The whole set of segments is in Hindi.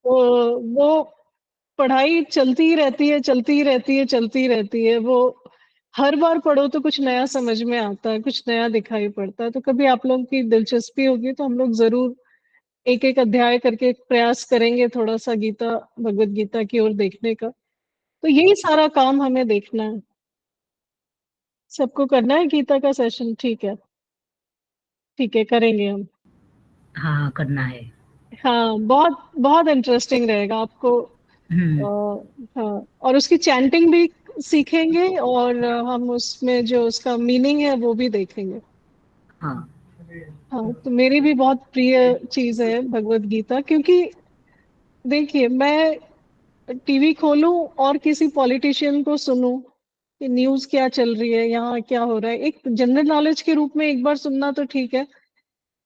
वो पढ़ाई चलती ही रहती है, चलती ही रहती है, चलती ही रहती है। वो हर बार पढ़ो तो कुछ नया समझ में आता है, कुछ नया दिखाई पड़ता है। तो कभी आप लोगों की दिलचस्पी होगी तो हम लोग जरूर एक एक अध्याय करके प्रयास करेंगे, थोड़ा सा गीता, भगवत गीता की ओर देखने का। तो यही सारा काम हमें देखना है। सबको करना है गीता का सेशन, ठीक है। ठीक है, करेंगे हम। हाँ, करना है। हाँ, बहुत बहुत इंटरेस्टिंग रहेगा आपको। हम्म। हाँ, और उसकी चैंटिंग भी सीखेंगे, और हम उसमें जो उसका मीनिंग है वो भी देखेंगे। हाँ। हाँ, तो मेरी भी बहुत प्रिय चीज है भगवत गीता, क्योंकि देखिए, मैं टीवी खोलूं और किसी पॉलिटिशियन को सुनूं कि न्यूज क्या चल रही है, यहाँ क्या हो रहा है, एक जनरल नॉलेज के रूप में एक बार सुनना तो ठीक है।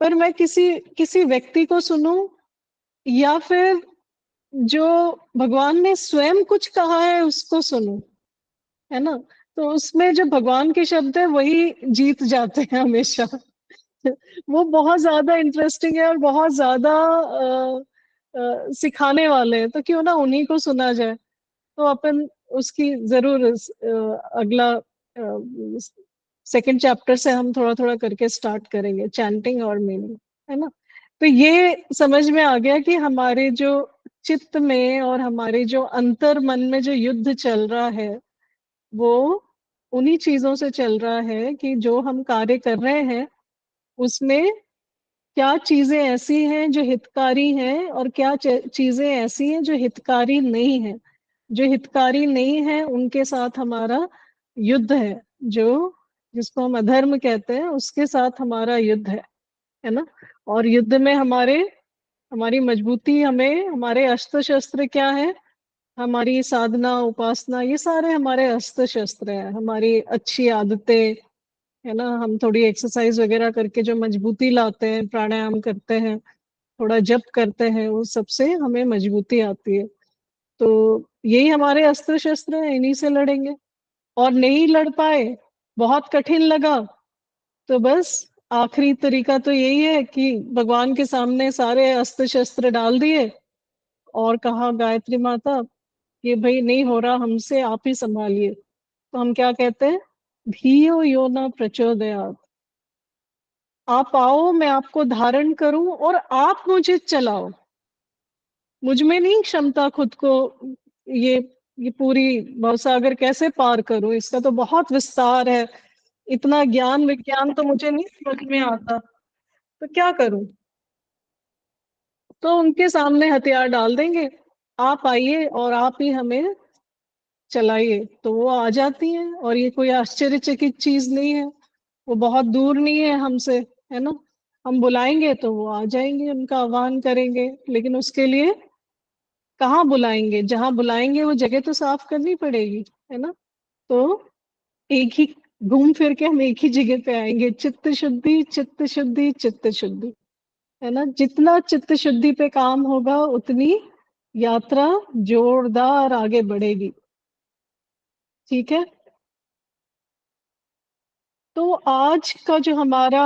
पर मैं किसी किसी व्यक्ति को सुनूं, या फिर जो भगवान ने स्वयं कुछ कहा है उसको सुनूं, है ना। तो उसमें जो भगवान के शब्द है वही जीत जाते हैं हमेशा। वो बहुत ज्यादा इंटरेस्टिंग है और बहुत ज्यादा सिखाने वाले हैं, तो क्यों ना उन्हीं को सुना जाए। तो अपन उसकी जरूर अगला सेकंड चैप्टर से हम थोड़ा थोड़ा करके स्टार्ट करेंगे, चैंटिंग और मीनिंग, है ना। तो ये समझ में आ गया कि हमारे जो चित्त में और हमारे जो अंतर मन में जो युद्ध चल रहा है, वो उन्हीं चीजों से चल रहा है कि जो हम कार्य कर रहे हैं उसमें क्या चीजें ऐसी हैं जो हितकारी हैं, और क्या चीजें ऐसी हैं जो हितकारी नहीं है। जो हितकारी नहीं है उनके साथ हमारा युद्ध है। जो जिसको हम अधर्म कहते हैं उसके साथ हमारा युद्ध है ना। और युद्ध में हमारी मजबूती, हमें हमारे अस्त्र शस्त्र क्या है, हमारी साधना उपासना, ये सारे हमारे अस्त्र शस्त्र हैं, हमारी अच्छी आदतें, है ना। हम थोड़ी एक्सरसाइज वगैरह करके जो मजबूती लाते हैं, प्राणायाम करते हैं, थोड़ा जप करते हैं, उस सबसे हमें मजबूती आती है। तो यही हमारे अस्त्र शस्त्र हैं, इन्हीं से लड़ेंगे। और नहीं लड़ पाए, बहुत कठिन लगा, तो बस आखिरी तरीका तो यही है कि भगवान के सामने सारे अस्त्र शस्त्र डाल दिए और कहा, गायत्री माता, ये भाई नहीं हो रहा हमसे, आप ही संभालिए। तो हम क्या कहते हैं, धियो यो न प्रचोदयात्, आप आओ, मैं आपको धारण करूं और आप मुझे चलाओ। मुझ में नहीं क्षमता खुद को, ये ये पूरी भवसागर कैसे पार करूं, इसका तो बहुत विस्तार है, इतना ज्ञान विज्ञान तो मुझे नहीं समझ में आता, तो क्या करूं। तो उनके सामने हथियार डाल देंगे, आप आइए और आप ही हमें चलाइए। तो वो आ जाती हैं, और ये कोई आश्चर्यचकित चीज नहीं है, वो बहुत दूर नहीं है हमसे, है ना। हम बुलाएंगे तो वो आ जाएंगे, उनका आह्वान करेंगे, लेकिन उसके लिए कहाँ बुलाएंगे, जहां बुलाएंगे वो जगह तो साफ करनी पड़ेगी, है ना। तो एक ही घूम फिर के हम एक ही जगह पे आएंगे, चित्त शुद्धि, चित्त शुद्धि, चित्त शुद्धि, है ना। जितना चित्त शुद्धि पे काम होगा उतनी यात्रा जोरदार आगे बढ़ेगी। ठीक है। तो आज का जो हमारा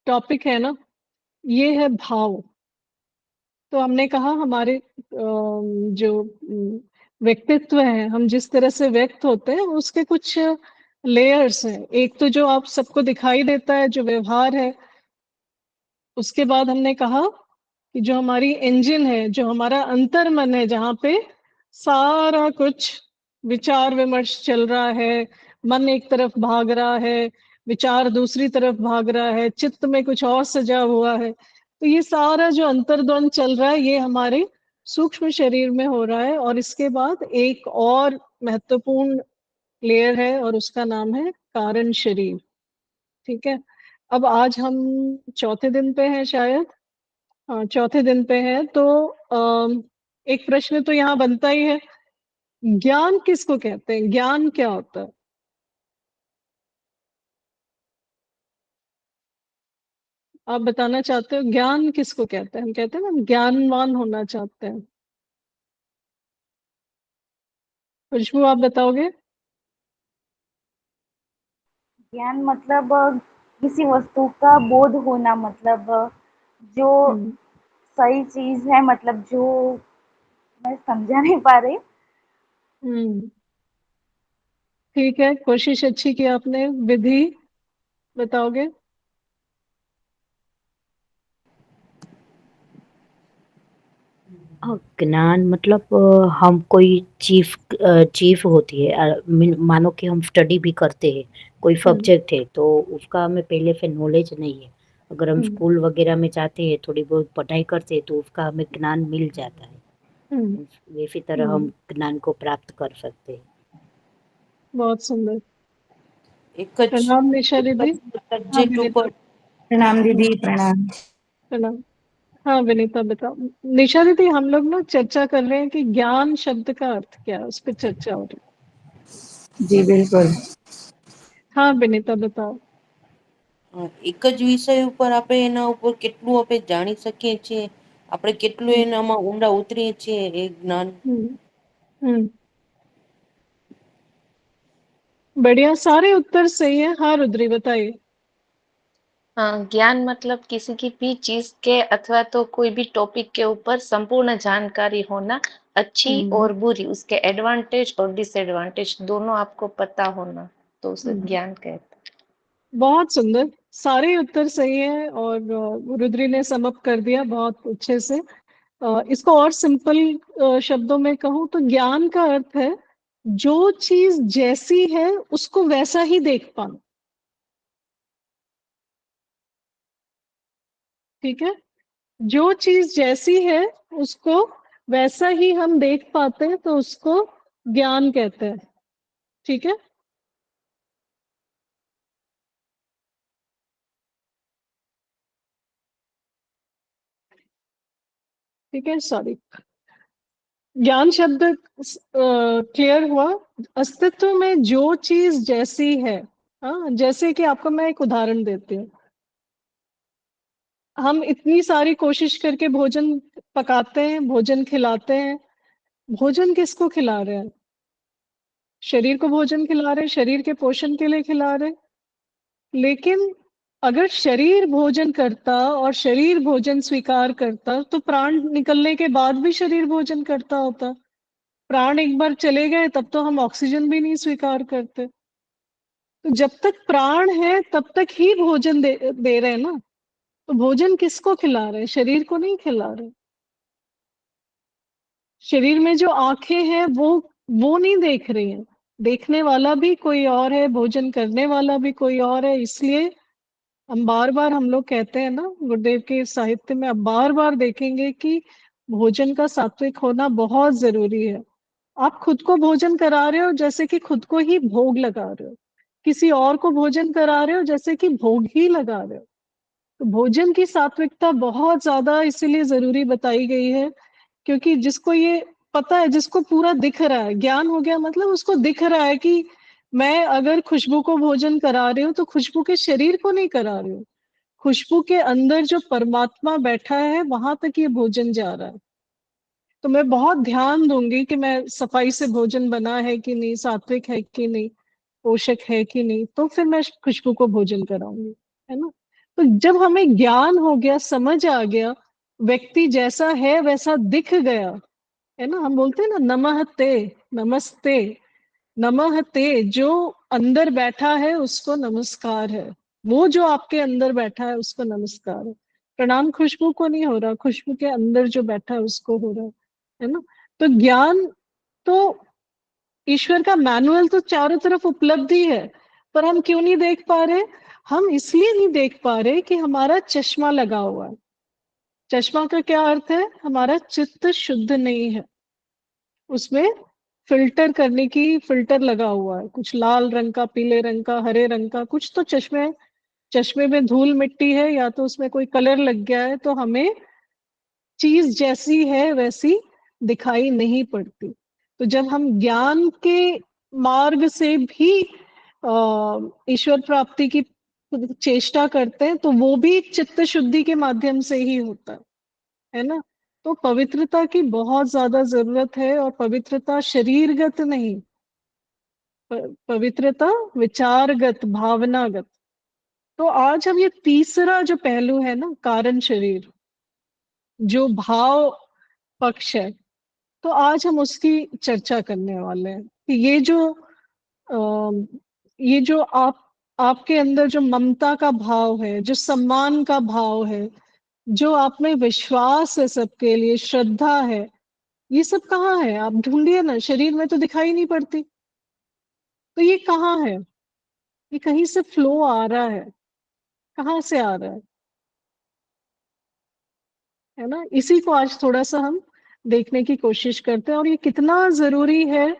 टॉपिक है ना, ये है भाव। तो हमने कहा हमारे जो व्यक्तित्व है, हम जिस तरह से व्यक्त होते हैं उसके कुछ लेयर्स हैं। एक तो जो आप सबको दिखाई देता है, जो व्यवहार है। उसके बाद हमने कहा कि जो हमारी इंजन है, जो हमारा अंतर मन है, जहाँ पे सारा कुछ विचार विमर्श चल रहा है, मन एक तरफ भाग रहा है, विचार दूसरी तरफ भाग रहा है, चित्त में कुछ और सजा हुआ है। तो ये सारा जो अंतर्द्वंद चल रहा है, ये हमारे सूक्ष्म शरीर में हो रहा है। और इसके बाद एक और महत्वपूर्ण लेयर है, और उसका नाम है कारण शरीर। ठीक है। अब आज हम चौथे दिन पे हैं शायद। हाँ, चौथे दिन पे है। तो एक प्रश्न तो यहाँ बनता ही है, ज्ञान किसको कहते हैं, ज्ञान क्या होता है। आप बताना चाहते हो, ज्ञान किसको कहते हैं। हम कहते हैं ना, हम ज्ञानवान होना चाहते हैं। खुशबू, आप बताओगे। ज्ञान मतलब किसी वस्तु का बोध होना, मतलब जो हम्म। सही चीज है, मतलब जो मैं समझा नहीं पा रही। हम्म। ठीक है, कोशिश अच्छी की आपने। विधि बताओगे? ज्ञान मतलब हम कोई चीफ होती है, मानो कि हम स्टडी भी करते हैं, कोई हम्म। सब्जेक्ट है तो उसका हमें पहले से नॉलेज नहीं है। अगर हम हम्म। स्कूल वगैरह में जाते हैं, थोड़ी बहुत पढ़ाई करते हैं तो उसका हमें ज्ञान मिल जाता है। हम्म। वैसी तरह हम हम्म। ज्ञान को प्राप्त कर सकते हैं। बहुत सुंदर। एक ज प्रणाम निशा एक दीदी। ज हाँ सब्जेक्ट विनीता। ऊपर। प्रणाम दीदी, प्रणाम। प्रणाम। हाँ विनीता बताओ। निशा दीदी, हम लोग ना चर्चा कर रहे हैं कि ज्ञान शब्द का अर्थ क्या है, उस पर चर्चा हो रही जी बिल्कुल। है। हाँ विनीता बताओ। એક જ વિષય ઉપર આપણે એના ઉપર કેટલું આપણે જાણી શકીએ છીએ, આપણે કેટલું हम्म। એનામાં ઊંડા ઉતરીએ છીએ એ જ્ઞાન। हम्म। हम्म। बढ़िया, सारे उत्तर सही है। हाँ रुद्री बताइए। ज्ञान मतलब किसी की भी चीज के अथवा तो कोई भी टॉपिक के ऊपर संपूर्ण जानकारी होना, अच्छी हम्म। और बुरी, उसके एडवांटेज और डिसएडवांटेज दोनों आपको पता होना, तो उसे हम्म। ज्ञान कहते बहुत सुंदर, सारे उत्तर सही है। और रुद्री ने समअप कर दिया बहुत अच्छे से। इसको और सिंपल शब्दों में कहूँ तो ज्ञान का अर्थ है जो चीज जैसी है उसको वैसा ही देख पाना। ठीक है, जो चीज जैसी है उसको वैसा ही हम देख पाते हैं तो उसको ज्ञान कहते हैं। ठीक है। ठीक है, सॉरी। ज्ञान शब्द क्लियर हुआ। अस्तित्व में जो चीज जैसी है। हाँ, जैसे कि आपको मैं एक उदाहरण देती हूँ। हम इतनी सारी कोशिश करके भोजन पकाते हैं, भोजन खिलाते हैं। भोजन किसको खिला रहे हैं? शरीर को भोजन खिला रहे हैं, शरीर के पोषण के लिए खिला रहे हैं। लेकिन अगर शरीर भोजन करता और शरीर भोजन स्वीकार करता तो प्राण निकलने के बाद भी शरीर भोजन करता होता। प्राण एक बार चले गए तब तो हम ऑक्सीजन भी नहीं स्वीकार करते। तो जब तक प्राण है तब तक ही भोजन दे रहे हैं ना। तो भोजन किसको खिला रहे हैं? शरीर को नहीं खिला रहे। शरीर में जो आंखें हैं वो नहीं देख रही हैं। देखने वाला भी कोई और है, भोजन करने वाला भी कोई और है। इसलिए हम बार बार हम लोग कहते हैं ना, गुरुदेव के साहित्य में आप बार बार देखेंगे कि भोजन का सात्विक होना बहुत जरूरी है। आप खुद को भोजन करा रहे हो जैसे कि खुद को ही भोग लगा रहे हो। किसी और को भोजन करा रहे हो जैसे कि भोग ही लगा रहे हो। तो भोजन की सात्विकता बहुत ज्यादा इसीलिए जरूरी बताई गई है, क्योंकि जिसको ये पता है, जिसको पूरा दिख रहा है, ज्ञान हो गया मतलब उसको दिख रहा है कि मैं अगर खुशबू को भोजन करा रही हूँ तो खुशबू के शरीर को नहीं करा रही हूँ। खुशबू के अंदर जो परमात्मा बैठा है वहां तक ये भोजन जा रहा है। तो मैं बहुत ध्यान दूंगी कि मैं सफाई से भोजन बना है कि नहीं, सात्विक है कि नहीं, पोषक है कि नहीं, तो फिर मैं खुशबू को भोजन कराऊंगी। है ना। तो जब हमें ज्ञान हो गया, समझ आ गया, व्यक्ति जैसा है वैसा दिख गया। है ना, हम बोलते हैं ना नमः ते, नमस्ते। नमः ते, जो अंदर बैठा है उसको नमस्कार है। वो जो आपके अंदर बैठा है उसको नमस्कार है। प्रणाम खुशबू को नहीं हो रहा, खुशबू के अंदर जो बैठा है उसको हो रहा है ना। तो ज्ञान तो ईश्वर का मैनुअल तो चारों तरफ उपलब्ध ही है, पर हम क्यों नहीं देख पा रहे? हम इसलिए नहीं देख पा रहे कि हमारा चश्मा लगा हुआ है। चश्मा का क्या अर्थ है? हमारा चित्त शुद्ध नहीं है। उसमें फिल्टर करने की फिल्टर लगा हुआ है, कुछ लाल रंग का, पीले रंग का, हरे रंग का, कुछ तो चश्मे चश्मे में धूल मिट्टी है या तो उसमें कोई कलर लग गया है, तो हमें चीज जैसी है वैसी दिखाई नहीं पड़ती। तो जब हम ज्ञान के मार्ग से भी ईश्वर प्राप्ति की चेष्टा करते हैं तो वो भी चित्त शुद्धि के माध्यम से ही होता है ना। तो पवित्रता की बहुत ज्यादा जरूरत है, और पवित्रता शरीरगत नहीं, पवित्रता विचारगत, भावनागत। तो आज हम ये तीसरा जो पहलू है ना, कारण शरीर, जो भाव पक्ष है, तो आज हम उसकी चर्चा करने वाले हैं कि ये जो आपके अंदर जो ममता का भाव है, जो सम्मान का भाव है, जो आप में विश्वास है सबके लिए, श्रद्धा है, ये सब कहाँ है? आप ढूंढिए ना, शरीर में तो दिखाई नहीं पड़ती। तो ये कहाँ है? ये कहीं से फ्लो आ रहा है। कहाँ से आ रहा है ना? इसी को आज थोड़ा सा हम देखने की कोशिश करते हैं, और ये कितना जरूरी है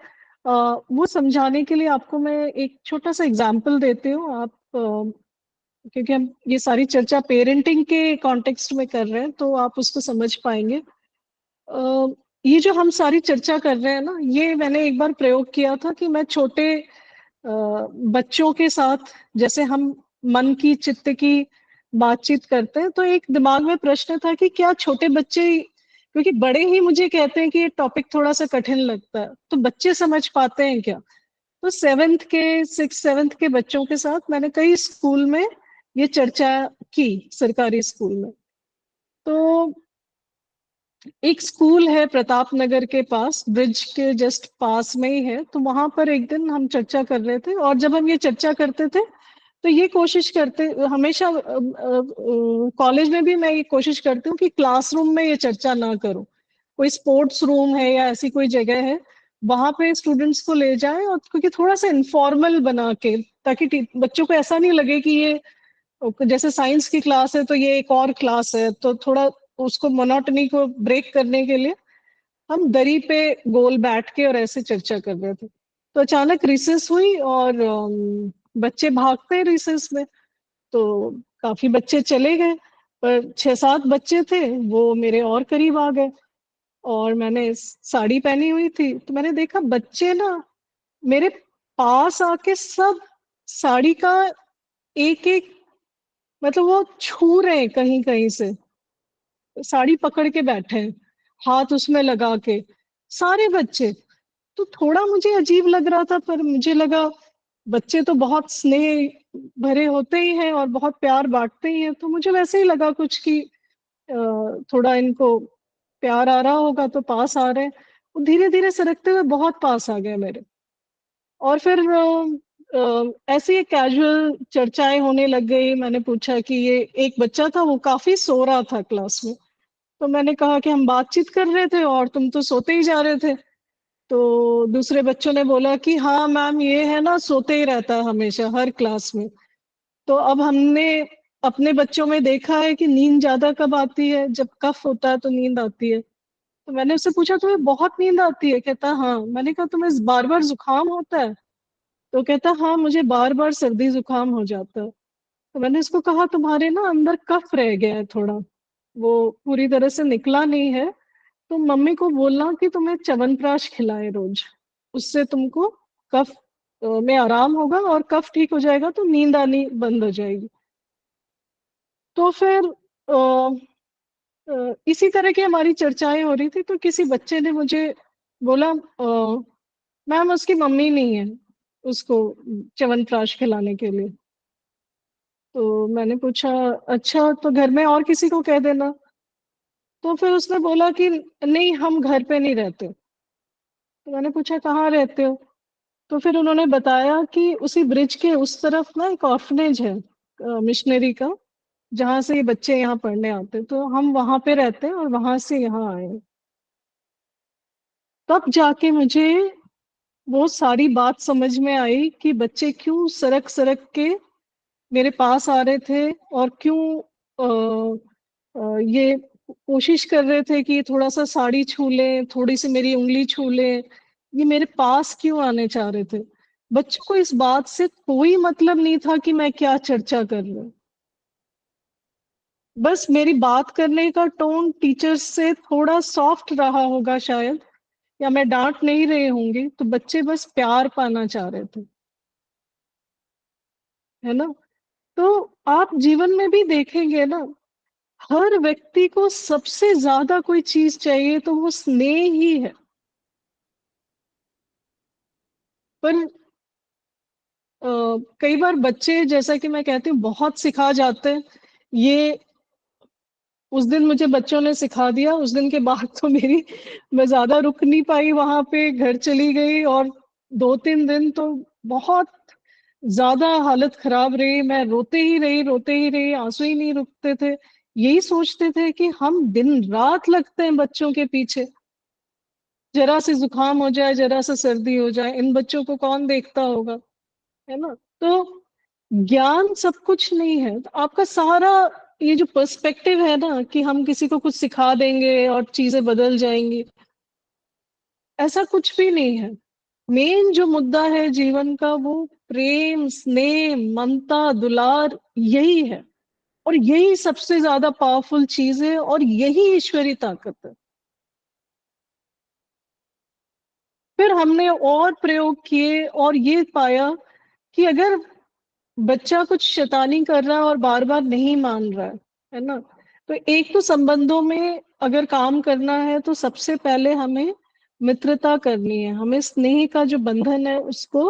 वो समझाने के लिए आपको मैं एक छोटा सा एग्जाम्पल देती हूँ। आप क्योंकि हम ये सारी चर्चा पेरेंटिंग के कॉन्टेक्स्ट में कर रहे हैं, तो आप उसको समझ पाएंगे। अ, ये जो हम सारी चर्चा कर रहे हैं ना, ये मैंने एक बार प्रयोग किया था कि मैं छोटे बच्चों के साथ जैसे हम मन की चित्त की बातचीत करते हैं, तो एक दिमाग में प्रश्न था कि क्या छोटे बच्चे, क्योंकि बड़े ही मुझे कहते हैं कि ये टॉपिक थोड़ा सा कठिन लगता है, तो बच्चे समझ पाते हैं क्या? तो 6th 7th के बच्चों के साथ मैंने कई स्कूल में ये चर्चा की, सरकारी स्कूल में। तो एक स्कूल है प्रताप नगर के पास, ब्रिज के जस्ट पास में ही है, तो वहां पर एक दिन हम चर्चा कर रहे थे, और जब हम ये चर्चा करते थे तो ये कोशिश करते, हमेशा कॉलेज में भी मैं ये कोशिश करती हूँ कि क्लासरूम में ये चर्चा ना करूं, कोई स्पोर्ट्स रूम है या ऐसी कोई जगह है, वहां पे स्टूडेंट्स को ले जाएं, और क्योंकि थोड़ा सा इनफॉर्मल बना के, ताकि बच्चों को ऐसा नहीं लगे कि ये जैसे साइंस की क्लास है तो ये एक और क्लास है, तो थोड़ा उसको मोनोटनी को ब्रेक करने के लिए हम दरी पे गोल बैठ के और ऐसे चर्चा कर रहे थे। तो अचानक रिसेस हुई, और बच्चे भागते हैं रिसेस में, तो काफी बच्चे चले गए, पर 6-7 बच्चे थे वो मेरे और करीब आ गए, और मैंने साड़ी पहनी हुई थी, तो मैंने देखा बच्चे ना मेरे पास आके सब साड़ी का एक एक, मतलब वो छू रहे हैं कहीं कहीं से, साड़ी पकड़ के बैठे हैं, हाथ उसमें लगा के, सारे बच्चे। तो थोड़ा मुझे अजीब लग रहा था, पर मुझे लगा बच्चे तो बहुत स्नेह भरे होते ही हैं और बहुत प्यार बांटते ही हैं, तो मुझे वैसे ही लगा कुछ कि थोड़ा इनको प्यार आ रहा होगा तो पास आ रहे हैं। वो धीरे धीरे सरकते हुए बहुत पास आ गए मेरे, और फिर ऐसे ही कैजुअल चर्चाएं होने लग गई। मैंने पूछा कि ये एक बच्चा था वो काफी सो रहा था क्लास में, तो मैंने कहा कि हम बातचीत कर रहे थे और तुम तो सोते ही जा रहे थे। तो दूसरे बच्चों ने बोला कि हाँ मैम, ये है ना, सोते ही रहता है हमेशा हर क्लास में। तो अब हमने अपने बच्चों में देखा है कि नींद ज्यादा कब आती है, जब कफ होता है तो नींद आती है। तो मैंने उससे पूछा तुम्हें बहुत नींद आती है? कहता हाँ। मैंने कहा तुम्हें बार बार जुकाम होता है? तो कहता हाँ, मुझे बार बार सर्दी जुकाम हो जाता है। तो मैंने उसको कहा तुम्हारे ना अंदर कफ रह गया है थोड़ा, वो पूरी तरह से निकला नहीं है, तो मम्मी को बोलना कि तुम्हें च्यवनप्राश खिलाए रोज, उससे तुमको कफ में आराम होगा, और कफ ठीक हो जाएगा तो नींद आनी बंद हो जाएगी। तो फिर इसी तरह की हमारी चर्चाएं हो रही थी, तो किसी बच्चे ने मुझे बोला मैम उसकी मम्मी नहीं है उसको च्यवनप्राश खिलाने के लिए। तो मैंने पूछा अच्छा, तो घर में और किसी को कह देना। तो फिर उसने बोला कि नहीं, हम घर पे नहीं रहते। तो मैंने पूछा कहाँ रहते हो? तो फिर उन्होंने बताया कि उसी ब्रिज के उस तरफ ना एक ऑर्फनेज है मिशनरी का, जहाँ से ये बच्चे यहाँ पढ़ने आते हैं, तो हम वहां पे रहते हैं और वहां से यहाँ आए हैं। तब जाके मुझे वो सारी बात समझ में आई कि बच्चे क्यों सरक सरक के मेरे पास आ रहे थे, और क्यों ये कोशिश कर रहे थे कि थोड़ा सा साड़ी छू ले, थोड़ी सी मेरी उंगली छू ले, ये मेरे पास क्यों आने चाह रहे थे। बच्चों को इस बात से कोई मतलब नहीं था कि मैं क्या चर्चा कर रही हूँ, बस मेरी बात करने का टोन टीचर्स से थोड़ा सॉफ्ट रहा होगा शायद, या मैं डांट नहीं रही होंगी, तो बच्चे बस प्यार पाना चाह रहे थे, है ना? तो आप जीवन में भी देखेंगे ना, हर व्यक्ति को सबसे ज्यादा कोई चीज चाहिए तो वो स्नेह ही है। पर कई बार बच्चे, जैसा कि मैं कहती हूँ, बहुत सिखा जाते हैं। ये उस दिन मुझे बच्चों ने सिखा दिया, उस दिन के बाद तो मैं ज़्यादा रुक नहीं पाई वहाँ पे, घर चली गई और 2-3 दिन तो बहुत ज़्यादा हालत खराब रही, मैं रोते ही रही, आँसू ही नहीं रुकते थे। यही सोचते थे कि हम दिन-रात लगते हैं बच्चों के पीछे, ज़रा से ज़ुकाम हो जाए, ज़रा सा सर्दी हो जाए, इन बच्चों को कौन देखता होगा, है ना? तो ज्ञान सब कुछ नहीं है, तो आपका सारा ये जो पर्सपेक्टिव है ना कि हम किसी को कुछ सिखा देंगे और चीज़ें बदल जाएँगी, ऐसा कुछ भी नहीं है। मेन जो मुद्दा है जीवन का वो प्रेम, स्नेह, ममता, दुलार यही है और यही सबसे ज़्यादा पावरफुल चीज़ है और यही ईश्वरी ताकत है। फिर हमने और प्रयोग किए और ये पाया कि अगर बच्चा कुछ शैतानी कर रहा है और बार-बार नहीं मान रहा है ना? तो एक तो संबंधों में अगर काम करना है तो सबसे पहले हमें मित्रता करनी है। हमें स्नेह का जो बंधन है उसको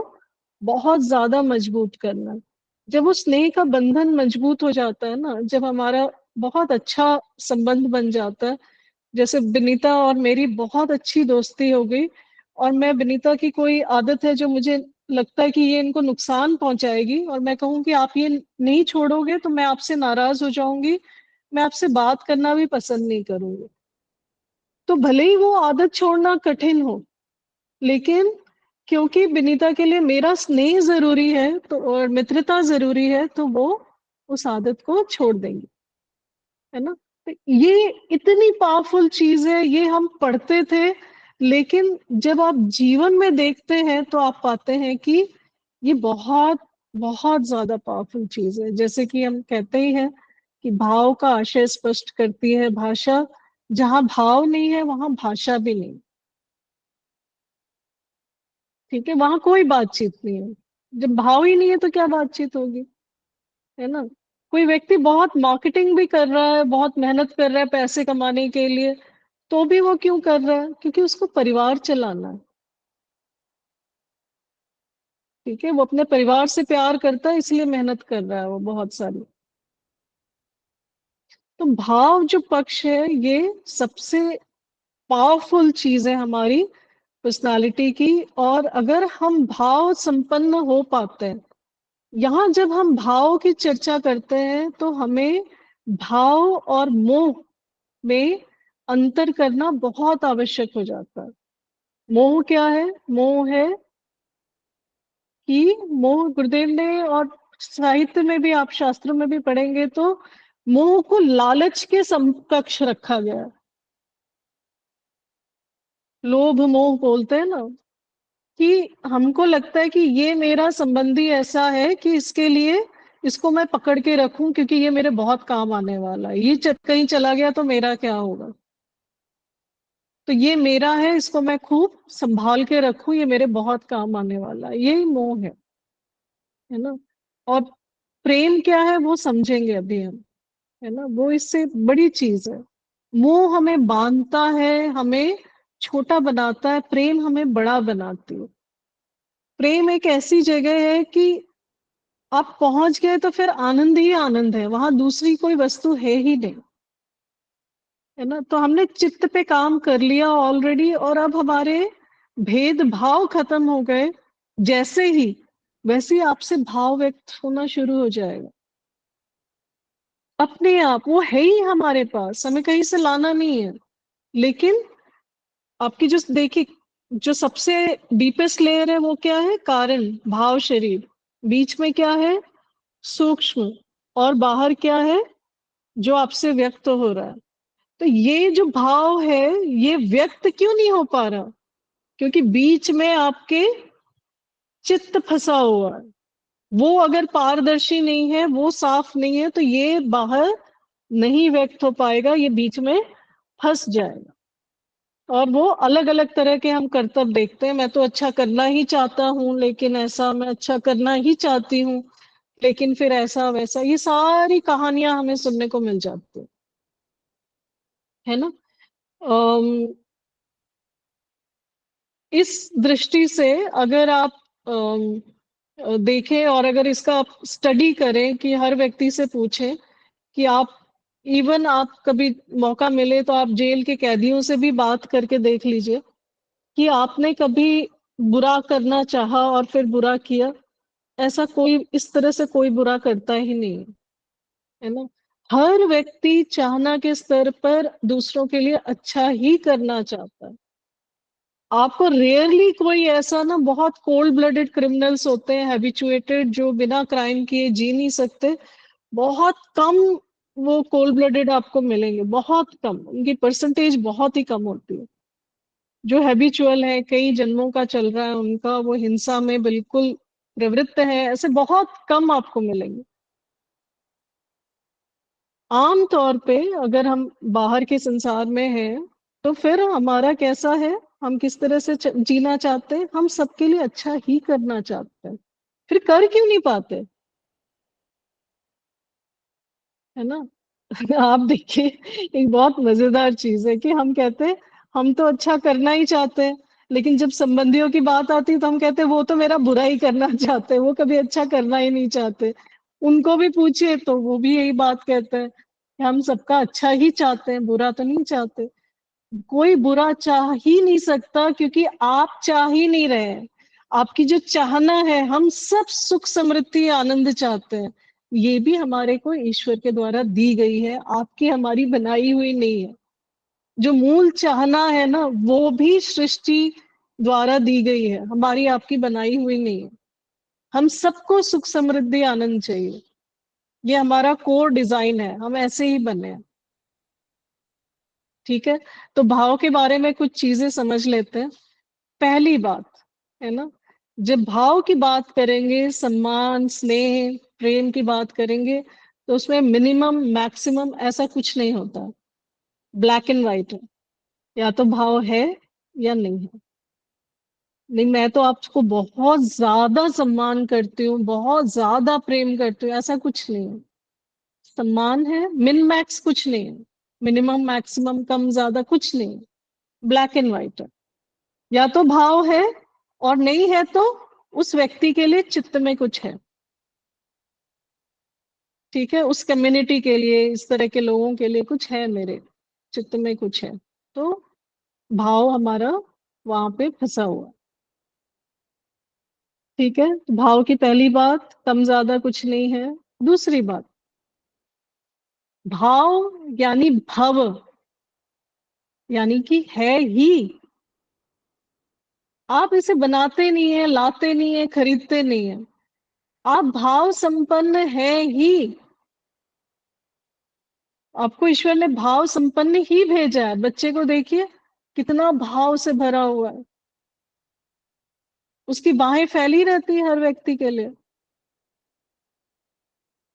बहुत ज़्यादा मजबूत करना है। जब वो स्नेह का बंधन मजबूत हो जाता है ना, जब हमारा बहुत अच्छा संबंध बन जाता है, जैसे विनीता और मेरी बहुत अच्छी दोस्ती हो गई और मैं विनीता की कोई आदत है जो मुझे लगता है कि ये इनको नुकसान पहुंचाएगी और मैं कहूँ कि आप ये नहीं छोड़ोगे तो मैं आपसे नाराज हो जाऊंगी, मैं आपसे बात करना भी पसंद नहीं करूंगी। तो भले ही वो आदत छोड़ना कठिन हो, लेकिन क्योंकि विनीता के लिए मेरा स्नेह जरूरी है तो और मित्रता जरूरी है तो वो उस आदत को छोड़ देंगी, है ना? तो ये इतनी पावरफुल चीज है, ये हम पढ़ते थे, लेकिन जब आप जीवन में देखते हैं तो आप पाते हैं कि ये बहुत बहुत ज्यादा पावरफुल चीज है। जैसे कि हम कहते ही हैं कि भाव का आशय स्पष्ट करती है भाषा, जहां भाव नहीं है वहां भाषा भी नहीं। ठीक है, वहां कोई बातचीत नहीं है। जब भाव ही नहीं है तो क्या बातचीत होगी, है ना? कोई व्यक्ति बहुत मार्केटिंग भी कर रहा है, बहुत मेहनत कर रहा है पैसे कमाने के लिए, तो भी वो क्यों कर रहा है? क्योंकि उसको परिवार चलाना है। ठीक है, वो अपने परिवार से प्यार करता है इसलिए मेहनत कर रहा है वो बहुत सारी। तो भाव जो पक्ष है ये सबसे पावरफुल चीज है हमारी पर्सनालिटी की। और अगर हम भाव संपन्न हो पाते हैं, यहाँ जब हम भाव की चर्चा करते हैं तो हमें भाव और मोह में अंतर करना बहुत आवश्यक हो जाता है। मोह क्या है? मोह है कि मोह गुरुदेव ने और साहित्य में भी, आप शास्त्रों में भी पढ़ेंगे तो मोह को लालच के समकक्ष रखा गया है। लोभ मोह बोलते हैं ना कि हमको लगता है कि ये मेरा संबंधी ऐसा है कि इसके लिए इसको मैं पकड़ के रखूं क्योंकि ये मेरे बहुत काम आने वाला है, ये कहीं चला गया तो मेरा क्या होगा, तो ये मेरा है, इसको मैं खूब संभाल के रखूं, ये मेरे बहुत काम आने वाला है। यही मोह है ना? और प्रेम क्या है वो समझेंगे अभी हम, है ना? वो इससे बड़ी चीज है। मोह हमें बांधता है, हमें छोटा बनाता है, प्रेम हमें बड़ा बनाती है। प्रेम एक ऐसी जगह है कि आप पहुंच गए तो फिर आनंद ही आनंद है, वहां दूसरी कोई वस्तु है ही नहीं, है ना? तो हमने चित्त पे काम कर लिया ऑलरेडी और अब हमारे भेदभाव खत्म हो गए। जैसे ही वैसे ही आपसे भाव व्यक्त होना शुरू हो जाएगा अपने आप, वो है ही हमारे पास, हमें कहीं से लाना नहीं है। लेकिन आपकी जो देखिए, जो सबसे डीपेस्ट लेयर है वो क्या है? कारण, भाव, शरीर। बीच में क्या है? सूक्ष्म। और बाहर क्या है? जो आपसे व्यक्त हो रहा है। तो ये जो भाव है ये व्यक्त क्यों नहीं हो पा रहा? क्योंकि बीच में आपके चित्त फंसा हुआ है। वो अगर पारदर्शी नहीं है, वो साफ नहीं है, तो ये बाहर नहीं व्यक्त हो पाएगा, ये बीच में फंस जाएगा। और वो अलग अलग तरह के हम कर्तव्य देखते हैं। मैं तो अच्छा करना ही चाहता हूँ लेकिन ऐसा, मैं अच्छा करना ही चाहती हूँ लेकिन फिर ऐसा वैसा, ये सारी कहानियां हमें सुनने को मिल जाती है ना? अम, इस दृष्टि से अगर आप देखें और अगर इसका आप स्टडी करें कि हर व्यक्ति से पूछें कि आप इवन आप कभी मौका मिले तो आप जेल के कैदियों से भी बात करके देख लीजिए कि आपने कभी बुरा करना चाहा और फिर बुरा किया। ऐसा कोई इस तरह से कोई बुरा करता ही नहीं है, है ना। हर व्यक्ति चाहना के स्तर पर दूसरों के लिए अच्छा ही करना चाहता है। आपको रेयरली कोई ऐसा ना, बहुत कोल्ड ब्लडेड क्रिमिनल्स होते हैं हैबिचुएटेड, जो बिना क्राइम किए जी नहीं सकते। बहुत कम वो कोल्ड ब्लडेड आपको मिलेंगे, बहुत कम, उनकी परसेंटेज बहुत ही कम होती है। जो हैबिचुअल है, कई जन्मों का चल रहा है उनका, वो हिंसा में बिल्कुल प्रवृत्त है, ऐसे बहुत कम आपको मिलेंगे। आम तौर पे अगर हम बाहर के संसार में हैं, तो फिर हमारा कैसा है, हम किस तरह से जीना चाहते हैं, हम सबके लिए अच्छा ही करना चाहते हैं। फिर कर क्यों नहीं पाते, है ना। आप देखिए, एक बहुत मजेदार चीज है कि हम कहते हैं हम तो अच्छा करना ही चाहते हैं, लेकिन जब संबंधियों की बात आती है तो हम कहते हैं वो तो मेरा बुरा ही करना चाहते हैं, वो कभी अच्छा करना ही नहीं चाहते। उनको भी पूछिए तो वो भी यही बात कहते हैं कि हम सबका अच्छा ही चाहते हैं, बुरा तो नहीं चाहते। कोई बुरा चाह ही नहीं सकता, क्योंकि आप चाह ही नहीं रहे हैं। आपकी जो चाहना है, हम सब सुख समृद्धि आनंद चाहते हैं, ये भी हमारे को ईश्वर के द्वारा दी गई है, आपकी हमारी बनाई हुई नहीं है। जो मूल चाहना है ना, वो भी सृष्टि द्वारा दी गई है, हमारी आपकी बनाई हुई नहीं है। हम सबको सुख समृद्धि आनंद चाहिए, ये हमारा कोर डिजाइन है, हम ऐसे ही बने हैं। ठीक है, तो भाव के बारे में कुछ चीजें समझ लेते हैं। पहली बात, है ना, जब भाव की बात करेंगे, सम्मान स्नेह प्रेम की बात करेंगे, तो उसमें मिनिमम मैक्सिमम ऐसा कुछ नहीं होता, ब्लैक एंड व्हाइट है, या तो भाव है या नहीं है। नहीं, मैं तो आपको बहुत ज्यादा सम्मान करती हूँ, बहुत ज्यादा प्रेम करती हूँ, ऐसा कुछ नहीं है। सम्मान है, मिन मैक्स कुछ नहीं है, मिनिमम मैक्सिमम कम ज्यादा कुछ नहीं है, ब्लैक एंड व्हाइट है। या तो भाव है, और नहीं है तो उस व्यक्ति के लिए चित्त में कुछ है। ठीक है, उस कम्युनिटी के लिए, इस तरह के लोगों के लिए कुछ है, मेरे चित्त में कुछ है, तो भाव हमारा वहां पे फंसा हुआ है। ठीक है, तो भाव की पहली बात, कम ज्यादा कुछ नहीं है। दूसरी बात, भाव यानी भव, यानी कि है ही। आप इसे बनाते नहीं है, लाते नहीं है, खरीदते नहीं है, आप भाव संपन्न है ही। आपको ईश्वर ने भाव संपन्न ही भेजा है। बच्चे को देखिए, कितना भाव से भरा हुआ है, उसकी बाहें फैली रहती है हर व्यक्ति के लिए,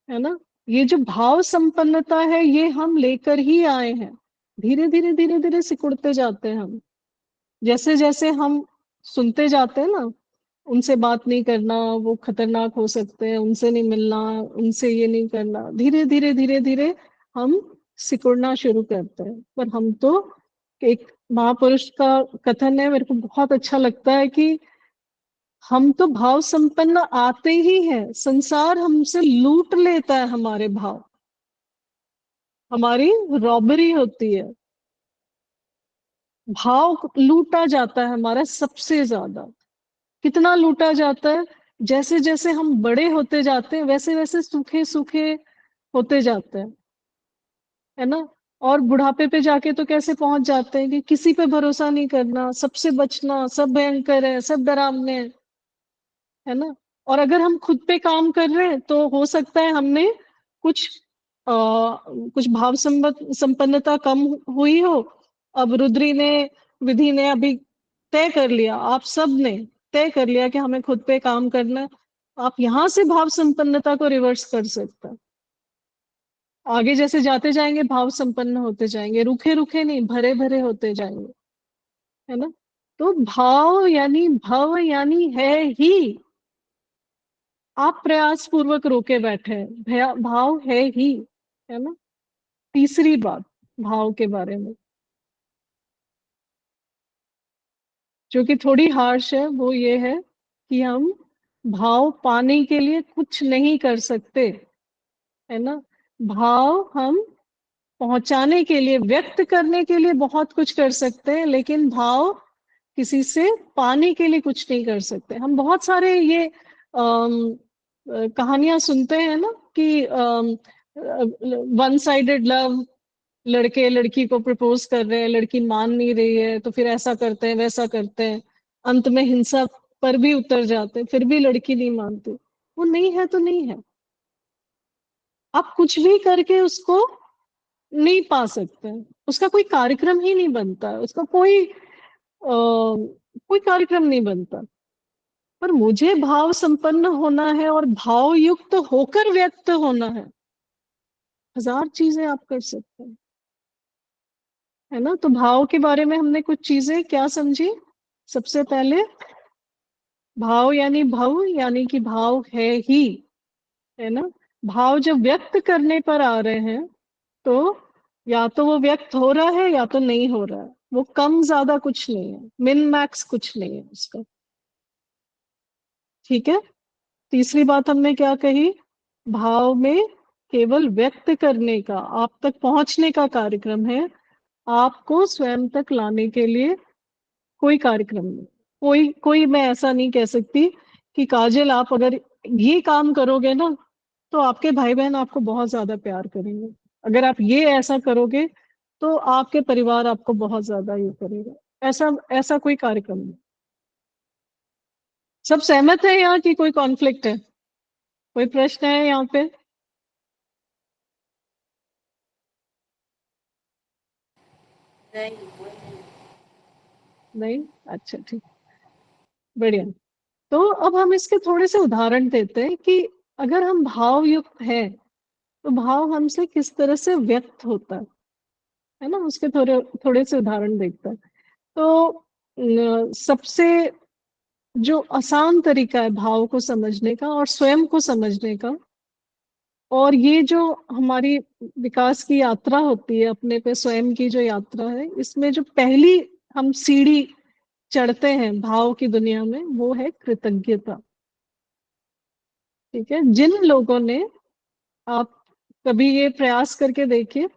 है ना। ये जो भाव संपन्नता है, ये हम लेकर ही आए हैं। धीरे धीरे धीरे धीरे सिकुड़ते जाते हैं हम, जैसे जैसे हम सुनते जाते हैं ना, उनसे बात नहीं करना, वो खतरनाक हो सकते हैं, उनसे नहीं मिलना, उनसे ये नहीं करना, धीरे धीरे धीरे धीरे हम सिकुड़ना शुरू करते हैं। पर हम तो, एक महापुरुष का कथन है, मेरे को बहुत अच्छा लगता है कि हम तो भाव संपन्न आते ही हैं, संसार हमसे लूट लेता है हमारे भाव, हमारी रॉबरी होती है, भाव लूटा जाता है हमारा सबसे ज्यादा। कितना लूटा जाता है, जैसे जैसे हम बड़े होते जाते हैं, वैसे वैसे सूखे सूखे होते जाते हैं, है ना। और बुढ़ापे पे जाके तो कैसे पहुंच जाते हैं कि किसी पे भरोसा नहीं करना, सबसे बचना, सब भयंकर है, सब डरावने हैं, है ना। और अगर हम खुद पे काम कर रहे हैं, तो हो सकता है हमने कुछ कुछ भाव संपन्नता कम हुई हो। अब रुद्री ने, विधि ने अभी तय कर लिया, आप सब ने तय कर लिया कि हमें खुद पे काम करना है। आप यहां से भाव संपन्नता को रिवर्स कर सकते हैं। आगे जैसे जाते जाएंगे, भाव संपन्न होते जाएंगे, रुखे रुखे नहीं, भरे भरे होते जाएंगे, है ना। तो भाव यानी भव यानी है ही। आप प्रयास पूर्वक रोके बैठे हैं, भाव है ही, है ना। तीसरी बात भाव के बारे में, जो कि थोड़ी हार्श है, वो ये है कि हम भाव पाने के लिए कुछ नहीं कर सकते, है ना। भाव हम पहुंचाने के लिए, व्यक्त करने के लिए बहुत कुछ कर सकते हैं, लेकिन भाव किसी से पाने के लिए कुछ नहीं कर सकते। हम बहुत सारे ये कहानियां सुनते हैं ना कि वन साइडेड लव, लड़के लड़की को प्रपोज कर रहे हैं, लड़की मान नहीं रही है, तो फिर ऐसा करते हैं वैसा करते हैं, अंत में हिंसा पर भी उतर जाते हैं, फिर भी लड़की नहीं मानती। वो नहीं है तो नहीं है, आप कुछ भी करके उसको नहीं पा सकते, उसका कोई कार्यक्रम ही नहीं बनता, उसका कोई कार्यक्रम नहीं बनता। पर मुझे भाव संपन्न होना है और भाव युक्त होकर व्यक्त होना है, हजार चीजें आप कर सकते हैं, है ना। तो भाव के बारे में हमने कुछ चीजें क्या समझी। सबसे पहले भाव यानी भव, यानी कि भाव है ही, है ना। भाव जब व्यक्त करने पर आ रहे हैं तो या तो वो व्यक्त हो रहा है या तो नहीं हो रहा है, वो कम ज्यादा कुछ नहीं है, मिन मैक्स कुछ नहीं है उसका। ठीक है। तीसरी बात हमने क्या कही, भाव में केवल व्यक्त करने का, आप तक पहुंचने का कार्यक्रम है, आपको स्वयं तक लाने के लिए कोई कार्यक्रम नहीं। कोई कोई मैं ऐसा नहीं कह सकती कि काजल आप अगर ये काम करोगे ना तो आपके भाई बहन आपको बहुत ज्यादा प्यार करेंगे, अगर आप ये ऐसा करोगे तो आपके परिवार आपको बहुत ज्यादा ये करेगा, ऐसा ऐसा कोई कार्यक्रम नहीं। सब सहमत है यहाँ की कोई कॉन्फ्लिक्ट है, कोई प्रश्न है यहाँ पे। नहीं, अच्छा ठीक, बढ़िया। तो अब हम इसके थोड़े से उदाहरण देते हैं कि अगर हम भाव युक्त हैं तो भाव हमसे किस तरह से व्यक्त होता है ना, उसके थोड़े थोड़े से उदाहरण देखते हैं। तो सबसे जो आसान तरीका है भाव को समझने का और स्वयं को समझने का, और ये जो हमारी विकास की यात्रा होती है, अपने पे स्वयं की जो यात्रा है, इसमें जो पहली हम सीढ़ी चढ़ते हैं भाव की दुनिया में, वो है कृतज्ञता। ठीक है। जिन लोगों ने, आप कभी ये प्रयास करके देखिए,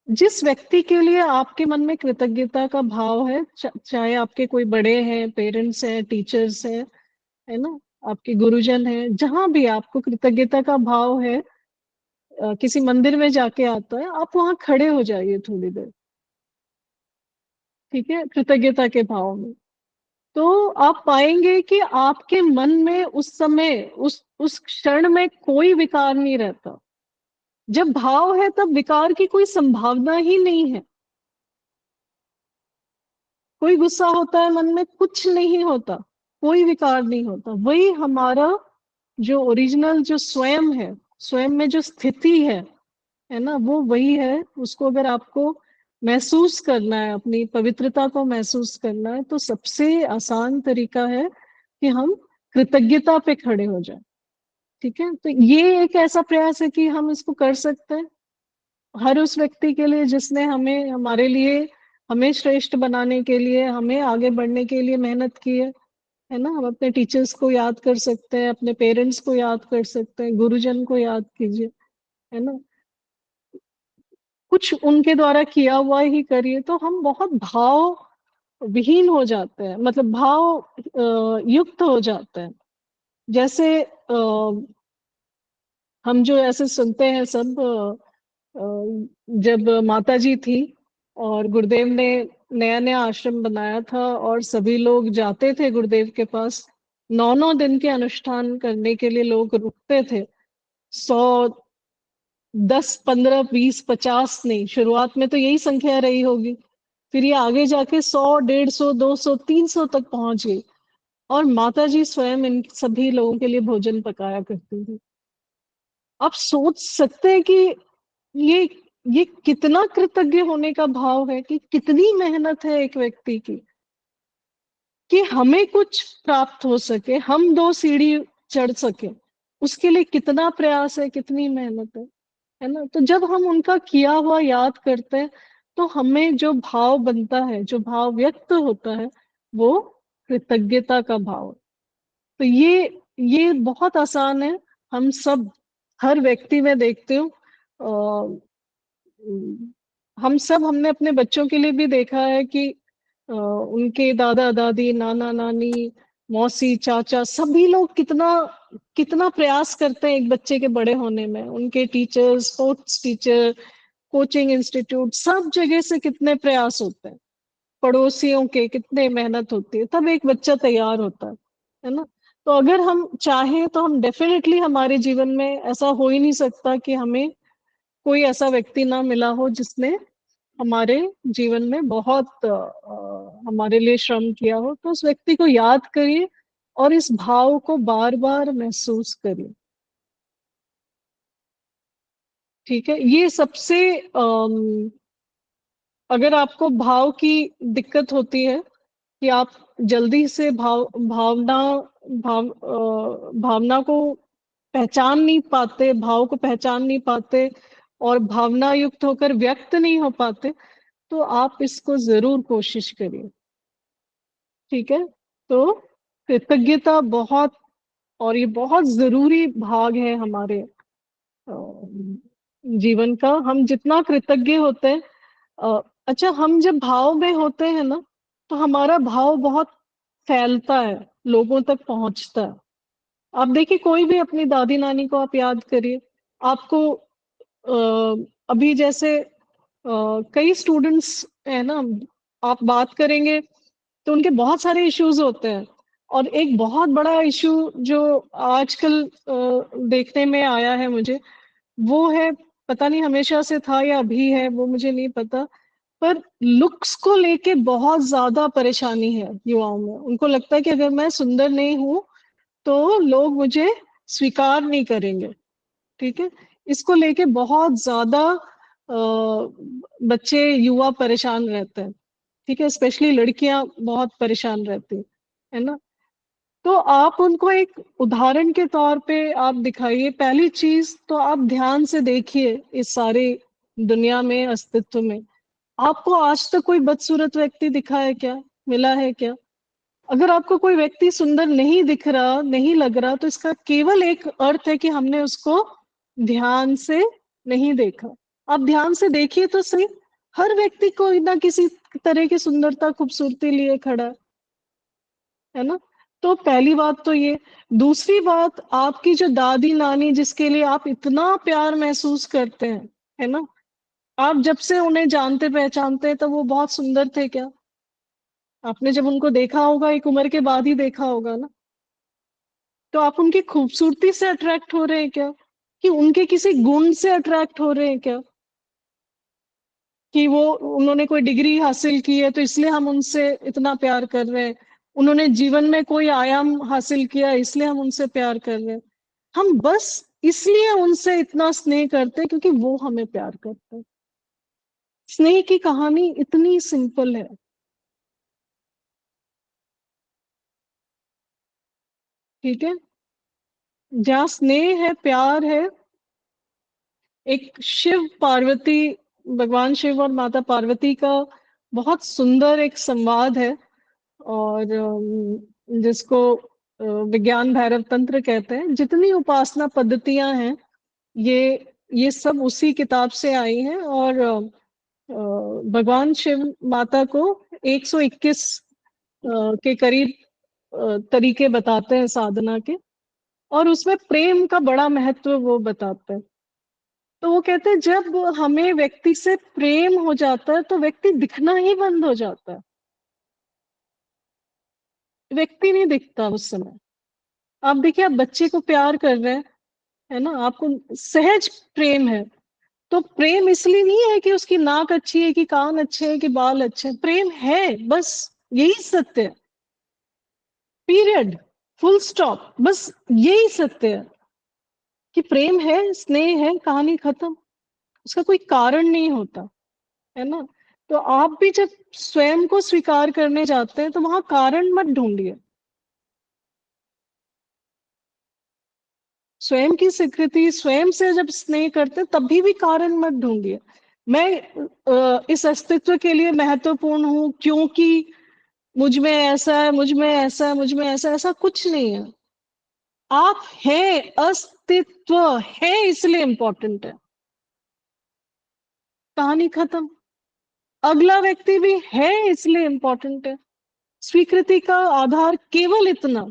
जिस व्यक्ति के लिए आपके मन में कृतज्ञता का भाव है, चाहे आपके कोई बड़े हैं, पेरेंट्स हैं, टीचर्स हैं, है ना, आपके गुरुजन हैं, जहां भी आपको कृतज्ञता का भाव है, किसी मंदिर में जाके आता है, आप वहां खड़े हो जाइए थोड़ी देर। ठीक है, कृतज्ञता के भाव में, तो आप पाएंगे कि आपके मन में उस समय, उस क्षण में कोई विकार नहीं रहता। जब भाव है तब विकार की कोई संभावना ही नहीं है। कोई गुस्सा होता है मन में, कुछ नहीं होता, कोई विकार नहीं होता। वही हमारा जो ओरिजिनल जो स्वयं है, स्वयं में जो स्थिति है ना, वो वही है। उसको अगर आपको महसूस करना है, अपनी पवित्रता को महसूस करना है, तो सबसे आसान तरीका है कि हम कृतज्ञता पे खड़े हो जाएं। ठीक है। तो ये एक ऐसा प्रयास है कि हम इसको कर सकते हैं हर उस व्यक्ति के लिए जिसने हमें, हमारे लिए, हमें श्रेष्ठ बनाने के लिए, हमें आगे बढ़ने के लिए मेहनत की है ना। हम अपने टीचर्स को याद कर सकते हैं, अपने पेरेंट्स को याद कर सकते हैं, गुरुजन को याद कीजिए, है ना। कुछ उनके द्वारा किया हुआ ही करिए, तो हम बहुत भाव विहीन हो जाते हैं, मतलब भाव युक्त हो जाते हैं। जैसे हम जो ऐसे सुनते हैं सब, जब माता जी थी और गुरुदेव ने नया नया आश्रम बनाया था और सभी लोग जाते थे गुरुदेव के पास, 9 9 दिन के अनुष्ठान करने के लिए लोग रुकते थे। 100, 10 15 20 50 नहीं, शुरुआत में तो यही संख्या रही होगी, फिर ये आगे जाके 100 150 200 300 तक पहुंच गई। और माता जी स्वयं इन सभी लोगों के लिए भोजन पकाया करती थी। आप सोच सकते हैं कि ये ये कितना कृतज्ञ होने का भाव है, कि कितनी मेहनत है एक व्यक्ति की, कि हमें कुछ प्राप्त हो सके, हम 2 सीढ़ी चढ़ सके, उसके लिए कितना प्रयास है, कितनी मेहनत है ना। तो जब हम उनका किया हुआ याद करते हैं तो हमें जो भाव बनता है, जो भाव व्यक्त होता है, वो कृतज्ञता का भाव। तो ये बहुत आसान है, हम सब, हर व्यक्ति में देखते हो, हमने अपने बच्चों के लिए भी देखा है कि उनके दादा दादी, नाना नानी, मौसी, चाचा, सभी लोग कितना कितना प्रयास करते हैं एक बच्चे के बड़े होने में। उनके teachers, sports teacher, coaching institute, सब जगह से कितने प्रयास होते हैं। पड़ोसियों के कितने मेहनत होती है, तब एक बच्चा तैयार होता है ना। तो अगर हम चाहें तो हम डेफिनेटली, हमारे जीवन में ऐसा हो ही नहीं सकता कि हमें कोई ऐसा व्यक्ति ना मिला हो जिसने हमारे जीवन में बहुत हमारे लिए श्रम किया हो। तो उस व्यक्ति को याद करिए और इस भाव को बार बार महसूस करिए। ठीक है, ये सबसे अगर आपको भाव की दिक्कत होती है कि आप जल्दी से भावना को पहचान नहीं पाते, भाव को पहचान नहीं पाते और भावना युक्त होकर व्यक्त नहीं हो पाते, तो आप इसको जरूर कोशिश करिए। ठीक है, तो कृतज्ञता बहुत, और ये बहुत जरूरी भाग है हमारे जीवन का। हम जितना कृतज्ञ होते हैं, अच्छा, हम जब भाव में होते हैं ना, तो हमारा भाव बहुत फैलता है, लोगों तक पहुंचता है। आप देखिए, कोई भी अपनी दादी नानी को आप याद करिए, आपको अभी जैसे कई स्टूडेंट्स है ना, आप बात करेंगे तो उनके बहुत सारे इश्यूज होते हैं। और एक बहुत बड़ा इशू जो आजकल देखने में आया है मुझे, वो है, पता नहीं हमेशा से था या अभी है, वो मुझे नहीं पता, पर लुक्स को लेके बहुत ज्यादा परेशानी है युवाओं में। उनको लगता है कि अगर मैं सुंदर नहीं हूं तो लोग मुझे स्वीकार नहीं करेंगे। ठीक है, इसको लेके बहुत ज्यादा बच्चे, युवा परेशान रहते हैं। ठीक है, स्पेशली लड़कियां बहुत परेशान रहती है ना। तो आप उनको एक उदाहरण के तौर पे आप दिखाइए। पहली चीज तो आप ध्यान से देखिए इस सारी दुनिया में, अस्तित्व में आपको आज तक कोई बदसूरत व्यक्ति दिखा है क्या, मिला है क्या? अगर आपको कोई व्यक्ति सुंदर नहीं दिख रहा, नहीं लग रहा, तो इसका केवल एक अर्थ है कि हमने उसको ध्यान से नहीं देखा। आप ध्यान से देखिए तो सही, हर व्यक्ति कोई ना किसी तरह की सुंदरता, खूबसूरती लिए खड़ा है ना। तो पहली बात तो ये। दूसरी बात, आपकी जो दादी नानी जिसके लिए आप इतना प्यार महसूस करते हैं, है ना, आप जब से उन्हें जानते पहचानते हैं, तो वो बहुत सुंदर थे क्या? आपने जब उनको देखा होगा, एक उम्र के बाद ही देखा होगा ना। तो आप उनकी खूबसूरती से अट्रैक्ट हो रहे हैं क्या, कि उनके किसी गुण से अट्रैक्ट हो रहे हैं क्या, कि वो, उन्होंने कोई डिग्री हासिल की है तो इसलिए हम उनसे इतना प्यार कर रहे हैं, उन्होंने जीवन में कोई आयाम हासिल किया इसलिए हम उनसे प्यार कर रहे हैं? हम बस इसलिए उनसे इतना स्नेह करते हैं क्योंकि वो हमें प्यार करते हैं। स्नेह की कहानी इतनी सिंपल है। ठीक है, जहाँ स्नेह है, प्यार है। एक शिव पार्वती, भगवान शिव और माता पार्वती का बहुत सुंदर एक संवाद है, और जिसको विज्ञान भैरव तंत्र कहते हैं। जितनी उपासना पद्धतियां हैं, ये ये सब उसी किताब से आई हैं। और भगवान शिव माता को 121 के करीब तरीके बताते हैं साधना के, और उसमें प्रेम का बड़ा महत्व वो बताते हैं। तो वो कहते हैं, जब हमें व्यक्ति से प्रेम हो जाता है तो व्यक्ति दिखना ही बंद हो जाता है, व्यक्ति नहीं दिखता उस समय। आप देखिए, आप बच्चे को प्यार कर रहे हैं, है ना, आपको सहज प्रेम है, तो प्रेम इसलिए नहीं है कि उसकी नाक अच्छी है, कि कान अच्छे हैं, कि बाल अच्छे हैं। प्रेम है, बस यही सत्य है, पीरियड, फुल स्टॉप, बस यही सत्य है कि प्रेम है, स्नेह है, कहानी खत्म। उसका कोई कारण नहीं होता, है ना। तो आप भी जब स्वयं को स्वीकार करने जाते हैं तो वहां कारण मत ढूंढिए। स्वयं की स्वीकृति, स्वयं से जब स्नेह करते हैं तभी भी कारण मत ढूंढिए। मैं इस अस्तित्व के लिए महत्वपूर्ण हूं क्योंकि मुझ में ऐसा है, मुझ में ऐसा है, मुझ में ऐसा, ऐसा कुछ नहीं है। आप हैं, अस्तित्व है, इसलिए इंपॉर्टेंट है, कहानी खत्म। अगला व्यक्ति भी है इसलिए इम्पोर्टेंट है। स्वीकृति का आधार केवल इतना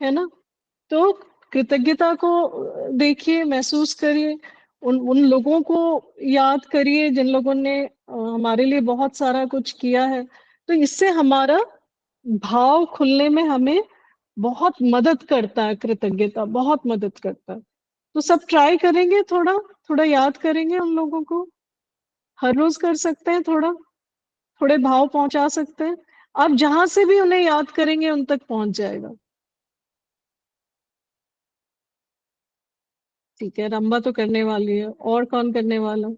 है ना। तो कृतज्ञता को देखिए, महसूस करिए, उन उन लोगों को याद करिए जिन लोगों ने हमारे लिए बहुत सारा कुछ किया है। तो इससे हमारा भाव खुलने में हमें बहुत मदद करता है, कृतज्ञता बहुत मदद करता है। तो सब ट्राई करेंगे, थोड़ा थोड़ा याद करेंगे उन लोगों को, हर रोज कर सकते हैं, थोड़ा थोड़े भाव पहुंचा सकते हैं। आप जहां से भी उन्हें याद करेंगे उन तक पहुंच जाएगा। ठीक है, रंबा तो करने वाली है, और कौन करने वाला?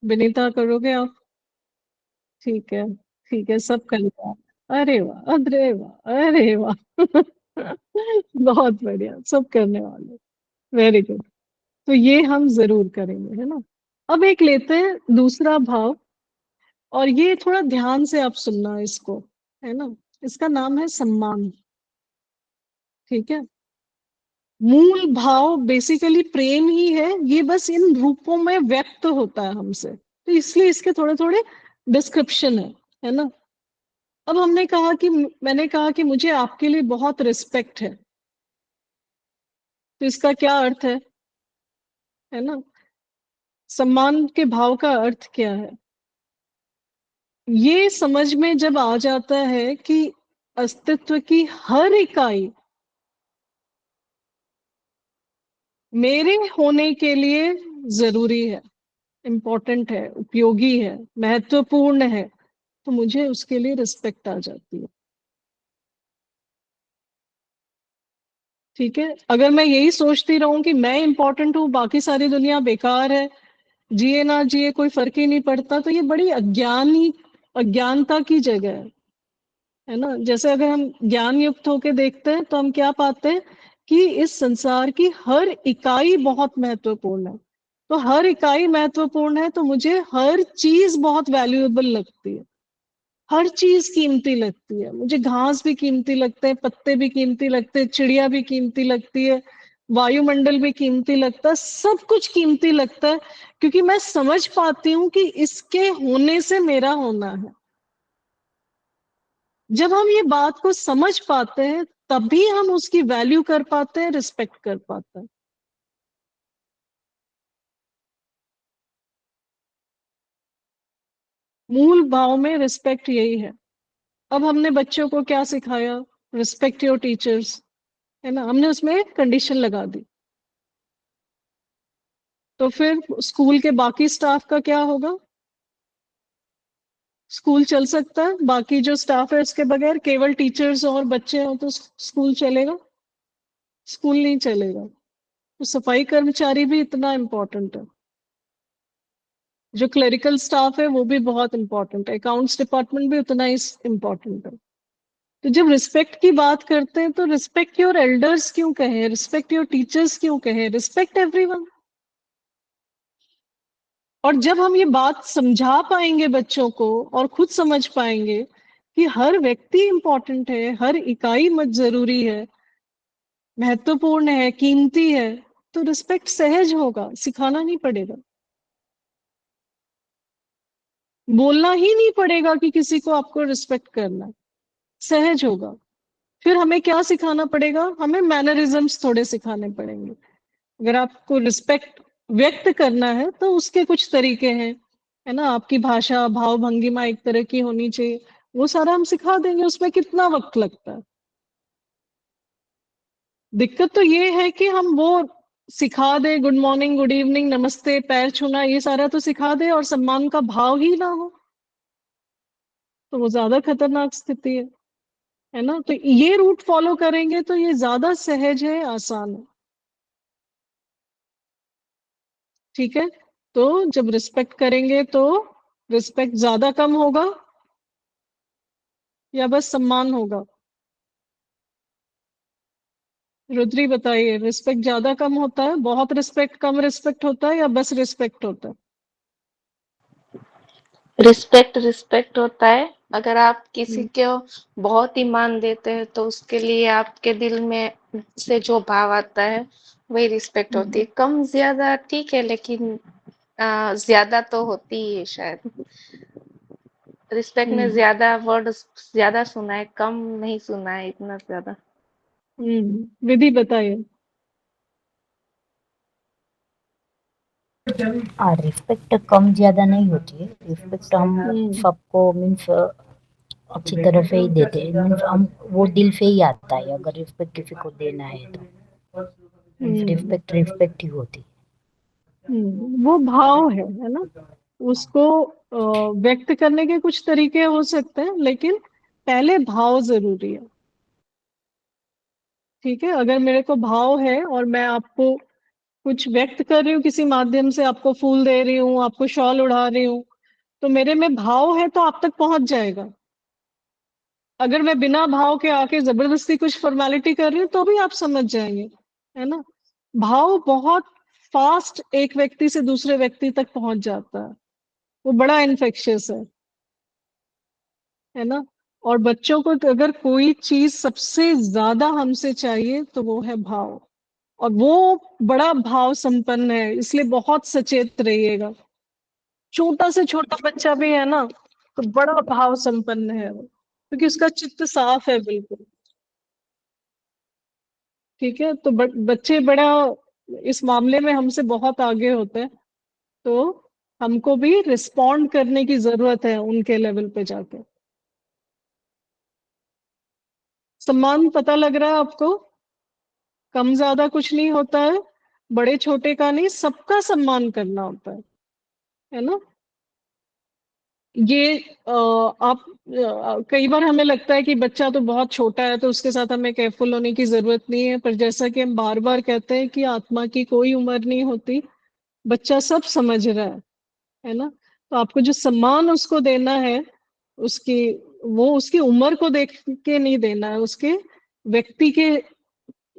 विनीता करोगे आप? ठीक है, ठीक है, सब करेगा। अरे वाह, अरे वाह, अरे वाह। बहुत बढ़िया, सब करने वाले। Very good. तो ये हम जरूर करेंगे, है ना। अब एक लेते हैं दूसरा भाव, और ये थोड़ा ध्यान से आप सुनना इसको, है ना। इसका नाम है सम्मान। ठीक है। मूल भाव बेसिकली प्रेम ही है, ये बस इन रूपों में व्यक्त होता है हमसे, तो इसलिए इसके थोड़े थोड़े डिस्क्रिप्शन है ना। अब मैंने कहा कि मुझे आपके लिए बहुत रिस्पेक्ट है, तो इसका क्या अर्थ है ना। सम्मान के भाव का अर्थ क्या है? ये समझ में जब आ जाता है कि अस्तित्व की हर इकाई मेरे होने के लिए जरूरी है, इम्पोर्टेंट है, उपयोगी है, महत्वपूर्ण है, तो मुझे उसके लिए रिस्पेक्ट आ जाती है। ठीक है। अगर मैं यही सोचती रहूं कि मैं इंपॉर्टेंट हूं, बाकी सारी दुनिया बेकार है, जिए ना जिए कोई फर्क ही नहीं पड़ता, तो ये बड़ी अज्ञानता की जगह है ना। जैसे अगर हम ज्ञान युक्त होके देखते हैं तो हम क्या पाते हैं कि इस संसार की हर इकाई बहुत महत्वपूर्ण है। तो हर इकाई महत्वपूर्ण है, तो मुझे हर चीज बहुत वैल्यूएबल लगती है, हर चीज कीमती लगती है। मुझे घास भी कीमती लगते हैं, पत्ते भी कीमती लगते हैं, चिड़िया भी कीमती लगती है, वायुमंडल भी कीमती लगता है, सब कुछ कीमती लगता है, क्योंकि मैं समझ पाती हूँ कि इसके होने से मेरा होना है। जब हम ये बात को समझ पाते हैं तभी हम उसकी वैल्यू कर पाते हैं, रिस्पेक्ट कर पाते हैं। मूल भाव में रिस्पेक्ट यही है। अब हमने बच्चों को क्या सिखाया? रिस्पेक्ट योर टीचर्स, है ना। हमने उसमें एक कंडीशन लगा दी, तो फिर स्कूल के बाकी स्टाफ का क्या होगा? स्कूल चल सकता है, बाकी जो स्टाफ है उसके बगैर केवल टीचर्स और बच्चे हो तो स्कूल चलेगा? स्कूल नहीं चलेगा। तो सफाई कर्मचारी भी इतना इम्पोर्टेंट है, जो क्लरिकल स्टाफ है वो भी बहुत इंपॉर्टेंट है, अकाउंट्स डिपार्टमेंट भी उतना ही इम्पोर्टेंट है। तो जब रिस्पेक्ट की बात करते हैं तो रिस्पेक्ट योर एल्डर्स क्यों कहें, रिस्पेक्ट योर टीचर्स क्यों कहें, रिस्पेक्ट एवरीवन। और जब हम ये बात समझा पाएंगे बच्चों को और खुद समझ पाएंगे कि हर व्यक्ति इंपॉर्टेंट है, हर इकाई मत जरूरी है, महत्वपूर्ण है, कीमती है, तो रिस्पेक्ट सहज होगा, सिखाना नहीं पड़ेगा, बोलना ही नहीं पड़ेगा कि किसी को आपको रिस्पेक्ट करना है, सहज होगा। फिर हमें क्या सिखाना पड़ेगा? हमें मैनरिज्म्स थोड़े सिखाने पड़ेंगे। अगर आपको रिस्पेक्ट व्यक्त करना है तो उसके कुछ तरीके हैं, है ना। आपकी भाषा, भाव भंगिमा एक तरह की होनी चाहिए, वो सारा हम सिखा देंगे। उसमें कितना वक्त लगता है? दिक्कत तो ये है कि हम वो सिखा दे, गुड मॉर्निंग, गुड इवनिंग, नमस्ते, पैर छूना, ये सारा तो सिखा दे और सम्मान का भाव ही ना हो, तो वो ज्यादा खतरनाक स्थिति है ना। तो ये रूट फॉलो करेंगे तो ये ज्यादा सहज है, आसान है। ठीक है। तो जब रिस्पेक्ट करेंगे तो रिस्पेक्ट ज्यादा कम होगा या बस सम्मान होगा? रुद्री बताइए, रिस्पेक्ट ज्यादा कम होता है, बहुत रिस्पेक्ट कम रिस्पेक्ट होता है, या बस रिस्पेक्ट होता है? रिस्पेक्ट रिस्पेक्ट होता है। अगर आप किसी हम्म, को बहुत ही मान देते हैं तो उसके लिए आपके दिल में से जो भाव आता है वही रिस्पेक्ट होती हम्म। है। कम ज्यादा ठीक है, लेकिन ज्यादा तो होती ही है शायद। रिस्पेक्ट में हम्म ज्यादा वर्ड ज्यादा सुना है, कम नहीं सुना है इतना ज्यादा। विधि बताइए। रिस्पेक्ट कम ज्यादा नहीं होती है। रिस्पेक्ट हम हम्म सबको मीन्स अच्छी तरह से ही देते हैं। मीन्स हम वो दिल से ही आता है अगर रिस्पेक्ट किसी को देना है तो। मीन्स हम्म रिस्पेक्ट रिस्पेक्ट ही होती वो भाव है ना। उसको व्यक्त करने के कुछ तरीके हो सकते हैं, लेकिन पहले भाव जरूरी है। ठीक है, अगर मेरे को भाव है और मैं आपको कुछ व्यक्त कर रही हूँ किसी माध्यम से, आपको फूल दे रही हूँ, आपको शॉल उड़ा रही हूँ, तो मेरे में भाव है तो आप तक पहुंच जाएगा। अगर मैं बिना भाव के आके जबरदस्ती कुछ फॉर्मेलिटी कर रही हूँ तो भी आप समझ जाएंगे, है ना। भाव बहुत फास्ट एक व्यक्ति से दूसरे व्यक्ति तक पहुंच जाता है। वो बड़ा इन्फेक्शियस है ना। और बच्चों को तो अगर कोई चीज सबसे ज्यादा हमसे चाहिए तो वो है भाव। और वो बड़ा भाव संपन्न है, इसलिए बहुत सचेत रहिएगा। छोटा से छोटा बच्चा भी है ना, तो बड़ा भाव संपन्न है वो, क्योंकि उसका चित्त साफ है बिल्कुल। ठीक है, तो बच्चे बड़ा इस मामले में हमसे बहुत आगे होते हैं। तो हमको भी रिस्पॉन्ड करने की जरूरत है उनके लेवल पे जाके। सम्मान पता लग रहा है आपको? कम ज्यादा कुछ नहीं होता है, बड़े छोटे का नहीं, सबका सम्मान करना होता है ना। ये आप कई बार हमें लगता है कि बच्चा तो बहुत छोटा है तो उसके साथ हमें केयरफुल होने की जरूरत नहीं है, पर जैसा कि हम बार बार कहते हैं कि आत्मा की कोई उम्र नहीं होती। बच्चा सब समझ रहा है ना। तो आपको जो सम्मान उसको देना है, उसकी वो उसकी उम्र को देख के नहीं देना है, उसके व्यक्ति के,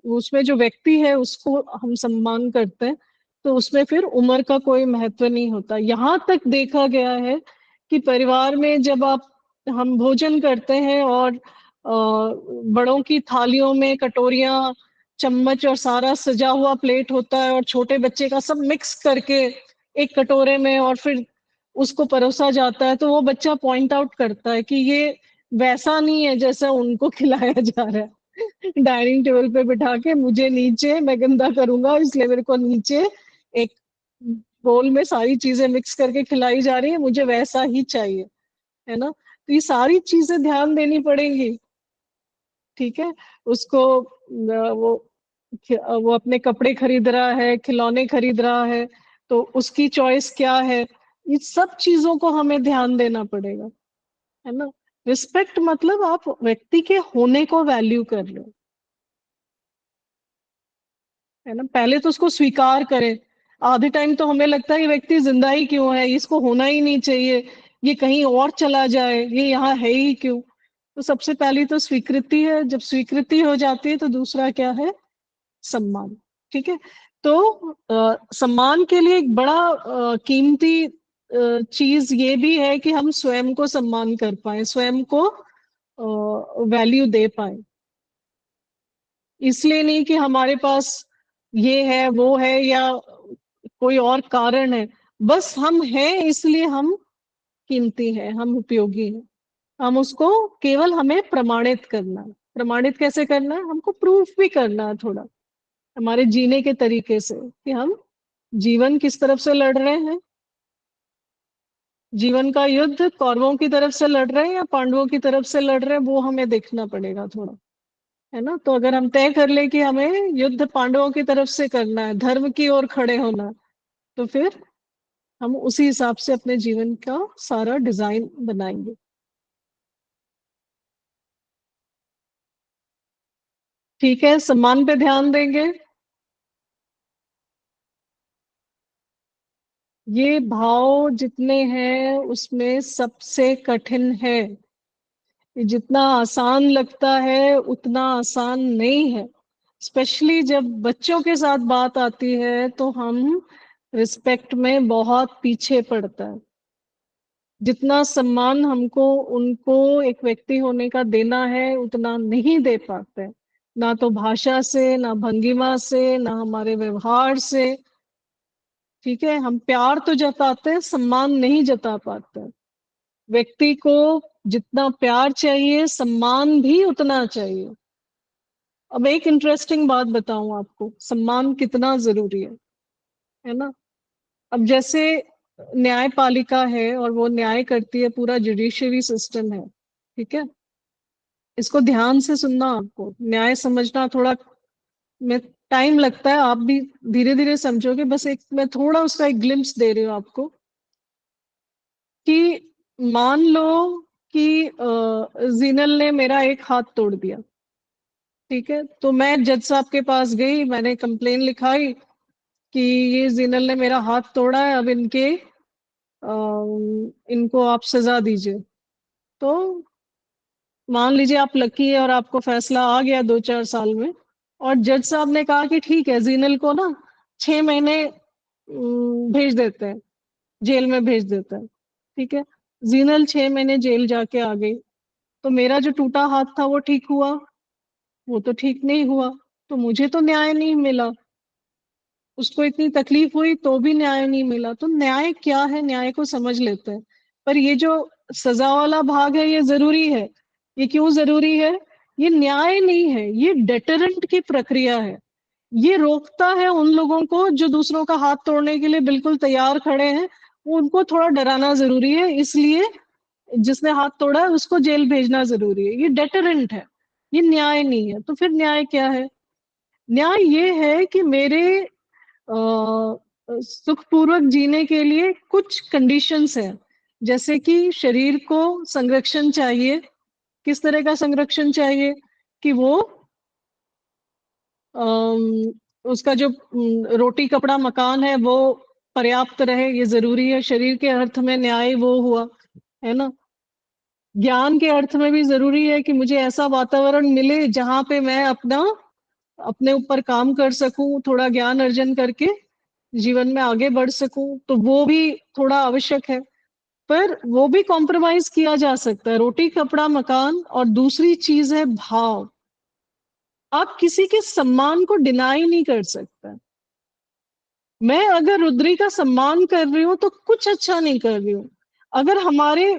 उसमें जो व्यक्ति है उसको हम सम्मान करते हैं। तो उसमें फिर उम्र का कोई महत्व नहीं होता। यहाँ तक देखा गया है कि परिवार में जब आप हम भोजन करते हैं और बड़ों की थालियों में कटोरियां, चम्मच और सारा सजा हुआ प्लेट होता है, और छोटे बच्चे का सब मिक्स करके एक कटोरे में और फिर उसको परोसा जाता है, तो वो बच्चा पॉइंट आउट करता है कि ये वैसा नहीं है जैसा उनको खिलाया जा रहा है। डाइनिंग टेबल पे बिठा के मुझे नीचे, मैं गंदा करूंगा इसलिए मेरे को नीचे एक बोल में सारी चीजें मिक्स करके खिलाई जा रही है, मुझे वैसा ही चाहिए, है ना। तो ये सारी चीजें ध्यान देनी पड़ेंगी। ठीक है, उसको वो अपने कपड़े खरीद रहा है, खिलौने खरीद रहा है, तो उसकी चॉइस क्या है, ये सब चीजों को हमें ध्यान देना पड़ेगा, है ना। रिस्पेक्ट मतलब आप व्यक्ति के होने को वैल्यू कर लो, है ना। पहले तो उसको स्वीकार करें। आधे टाइम तो हमें लगता है ये व्यक्ति जिंदा ही क्यों है, इसको होना ही नहीं चाहिए, ये कहीं और चला जाए, ये यहाँ है ही क्यों। तो सबसे पहली तो स्वीकृति है। जब स्वीकृति हो जाती है तो दूसरा क्या है? सम्मान। ठीक है, तो सम्मान के लिए एक बड़ा कीमती चीज ये भी है कि हम स्वयं को सम्मान कर पाए, स्वयं को वैल्यू दे पाए। इसलिए नहीं कि हमारे पास ये है वो है या कोई और कारण है, बस हम हैं इसलिए हम कीमती हैं, हम उपयोगी हैं। हम उसको केवल हमें प्रमाणित करना है। प्रमाणित कैसे करना है? हमको प्रूफ भी करना है थोड़ा हमारे जीने के तरीके से कि हम जीवन किस तरफ से लड़ रहे हैं। जीवन का युद्ध कौरवों की तरफ से लड़ रहे हैं या पांडवों की तरफ से लड़ रहे हैं, वो हमें देखना पड़ेगा थोड़ा, है ना। तो अगर हम तय कर ले कि हमें युद्ध पांडवों की तरफ से करना है, धर्म की ओर खड़े होना है, तो फिर हम उसी हिसाब से अपने जीवन का सारा डिजाइन बनाएंगे। ठीक है, सम्मान पे ध्यान देंगे। ये भाव जितने हैं उसमें सबसे कठिन है। ये जितना आसान लगता है उतना आसान नहीं है। स्पेशली जब बच्चों के साथ बात आती है तो हम रिस्पेक्ट में बहुत पीछे पड़ता है। जितना सम्मान हमको उनको एक व्यक्ति होने का देना है उतना नहीं दे पाते, ना तो भाषा से, ना भंगिमा से, ना हमारे व्यवहार से। ठीक है, हम प्यार तो जताते हैं, सम्मान नहीं जता पाते। व्यक्ति को जितना प्यार चाहिए, सम्मान भी उतना चाहिए। अब एक इंटरेस्टिंग बात बताऊं आपको, सम्मान कितना जरूरी है ना। अब जैसे न्यायपालिका है और वो न्याय करती है, पूरा जुडिशरी सिस्टम है, ठीक है। इसको ध्यान से सुनना, आपको न्याय समझना थोड़ा में टाइम लगता है, आप भी धीरे धीरे समझोगे। बस एक मैं थोड़ा उसका एक ग्लिम्स दे रही हूँ आपको कि मान लो कि जीनल ने मेरा एक हाथ तोड़ दिया, ठीक है। तो मैं जज साहब के पास गई, मैंने कंप्लेन लिखाई कि ये जीनल ने मेरा हाथ तोड़ा है, अब इनको आप सजा दीजिए। तो मान लीजिए आप लकी है और आपको फैसला आ गया 2-4 साल में, और जज साहब ने कहा कि ठीक है, जीनल को ना 6 महीने भेज देते हैं, जेल में भेज देते हैं, ठीक है। जीनल 6 महीने जेल जाके आ गई, तो मेरा जो टूटा हाथ था वो ठीक हुआ? वो तो ठीक नहीं हुआ। तो मुझे तो न्याय नहीं मिला, उसको इतनी तकलीफ हुई तो भी न्याय नहीं मिला। तो न्याय क्या है, न्याय को समझ लेते हैं। पर ये जो सजा वाला भाग है, ये जरूरी है। ये क्यों जरूरी है? ये न्याय नहीं है, ये डेटरेंट की प्रक्रिया है। ये रोकता है उन लोगों को जो दूसरों का हाथ तोड़ने के लिए बिल्कुल तैयार खड़े हैं, उनको थोड़ा डराना जरूरी है। इसलिए जिसने हाथ तोड़ा है उसको जेल भेजना जरूरी है। ये डेटरेंट है, ये न्याय नहीं है। तो फिर न्याय क्या है? न्याय ये है कि मेरे सुखपूर्वक जीने के लिए कुछ कंडीशंस हैं। जैसे कि शरीर को संरक्षण चाहिए। किस तरह का संरक्षण चाहिए? कि वो उसका जो रोटी कपड़ा मकान है वो पर्याप्त रहे, ये जरूरी है। शरीर के अर्थ में न्याय वो हुआ, है ना। ज्ञान के अर्थ में भी जरूरी है कि मुझे ऐसा वातावरण मिले जहां पे मैं अपने ऊपर काम कर सकूं, थोड़ा ज्ञान अर्जन करके जीवन में आगे बढ़ सकूं। तो वो भी थोड़ा आवश्यक है, पर वो भी कॉम्प्रोमाइज किया जा सकता है। रोटी कपड़ा मकान, और दूसरी चीज है भाव। आप किसी के सम्मान को डिनाई नहीं कर सकते। मैं अगर रुद्री का सम्मान कर रही हूं तो कुछ अच्छा नहीं कर रही हूं। अगर हमारे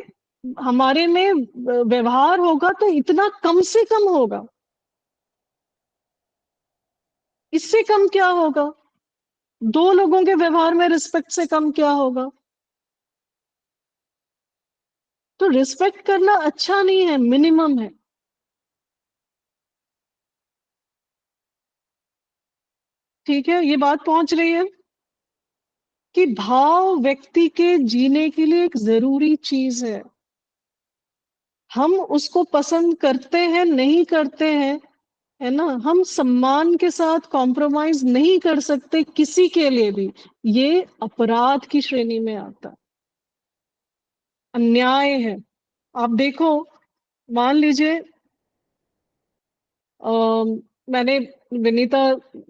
हमारे में व्यवहार होगा तो इतना कम से कम होगा, इससे कम क्या होगा? दो लोगों के व्यवहार में रिस्पेक्ट से कम क्या होगा? तो रिस्पेक्ट करना अच्छा नहीं है, मिनिमम है। ठीक है, ये बात पहुंच रही है कि भाव व्यक्ति के जीने के लिए एक जरूरी चीज है। हम उसको पसंद करते हैं नहीं करते हैं, है ना। हम सम्मान के साथ कॉम्प्रोमाइज नहीं कर सकते किसी के लिए भी। ये अपराध की श्रेणी में आता है, अन्याय है। आप देखो, मान लीजिए मैंने विनीता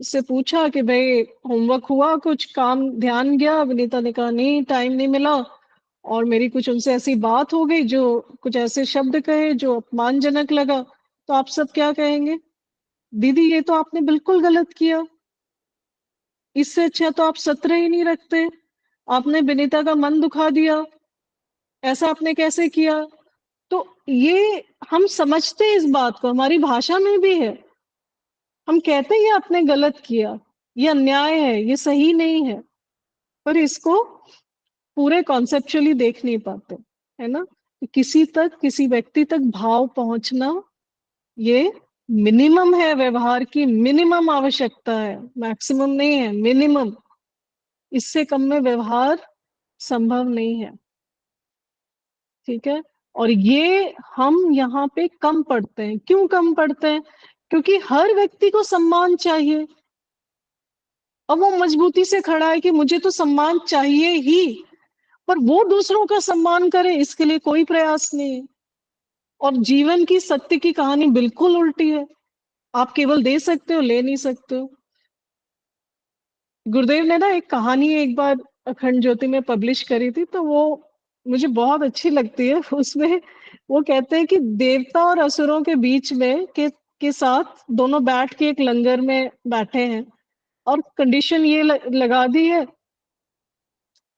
से पूछा कि भाई होमवर्क हुआ, कुछ काम ध्यान गया? विनीता ने कहा नहीं, टाइम नहीं मिला। और मेरी कुछ उनसे ऐसी बात हो गई, जो कुछ ऐसे शब्द कहे जो अपमानजनक लगा। तो आप सब क्या कहेंगे? दीदी ये तो आपने बिल्कुल गलत किया, इससे अच्छा तो आप सत्र ही नहीं रखते, आपने विनीता का मन दुखा दिया, ऐसा आपने कैसे किया? तो ये हम समझते हैं, इस बात को हमारी भाषा में भी है। हम कहते हैं ये आपने गलत किया, ये अन्याय है, ये सही नहीं है, पर इसको पूरे कॉन्सेप्चुअली देख नहीं पाते, है ना। किसी व्यक्ति तक भाव पहुंचना, ये मिनिमम है, व्यवहार की मिनिमम आवश्यकता है, मैक्सिमम नहीं है, मिनिमम। इससे कम में व्यवहार संभव नहीं है, ठीक है। और ये हम यहाँ पे कम पढ़ते हैं। क्यों कम पढ़ते हैं? क्योंकि हर व्यक्ति को सम्मान चाहिए। अब वो मजबूती से खड़ा है कि मुझे तो सम्मान चाहिए ही, पर वो दूसरों का सम्मान करे इसके लिए कोई प्रयास नहीं है। और जीवन की सत्य की कहानी बिल्कुल उल्टी है। आप केवल दे सकते हो, ले नहीं सकते हो। गुरुदेव ने ना एक कहानी एक बार अखंड ज्योति में पब्लिश करी थी, तो वो मुझे बहुत अच्छी लगती है। उसमें वो कहते हैं कि देवता और असुरों के बीच में के साथ दोनों बैठ के एक लंगर में बैठे हैं, और कंडीशन ये लगा दी है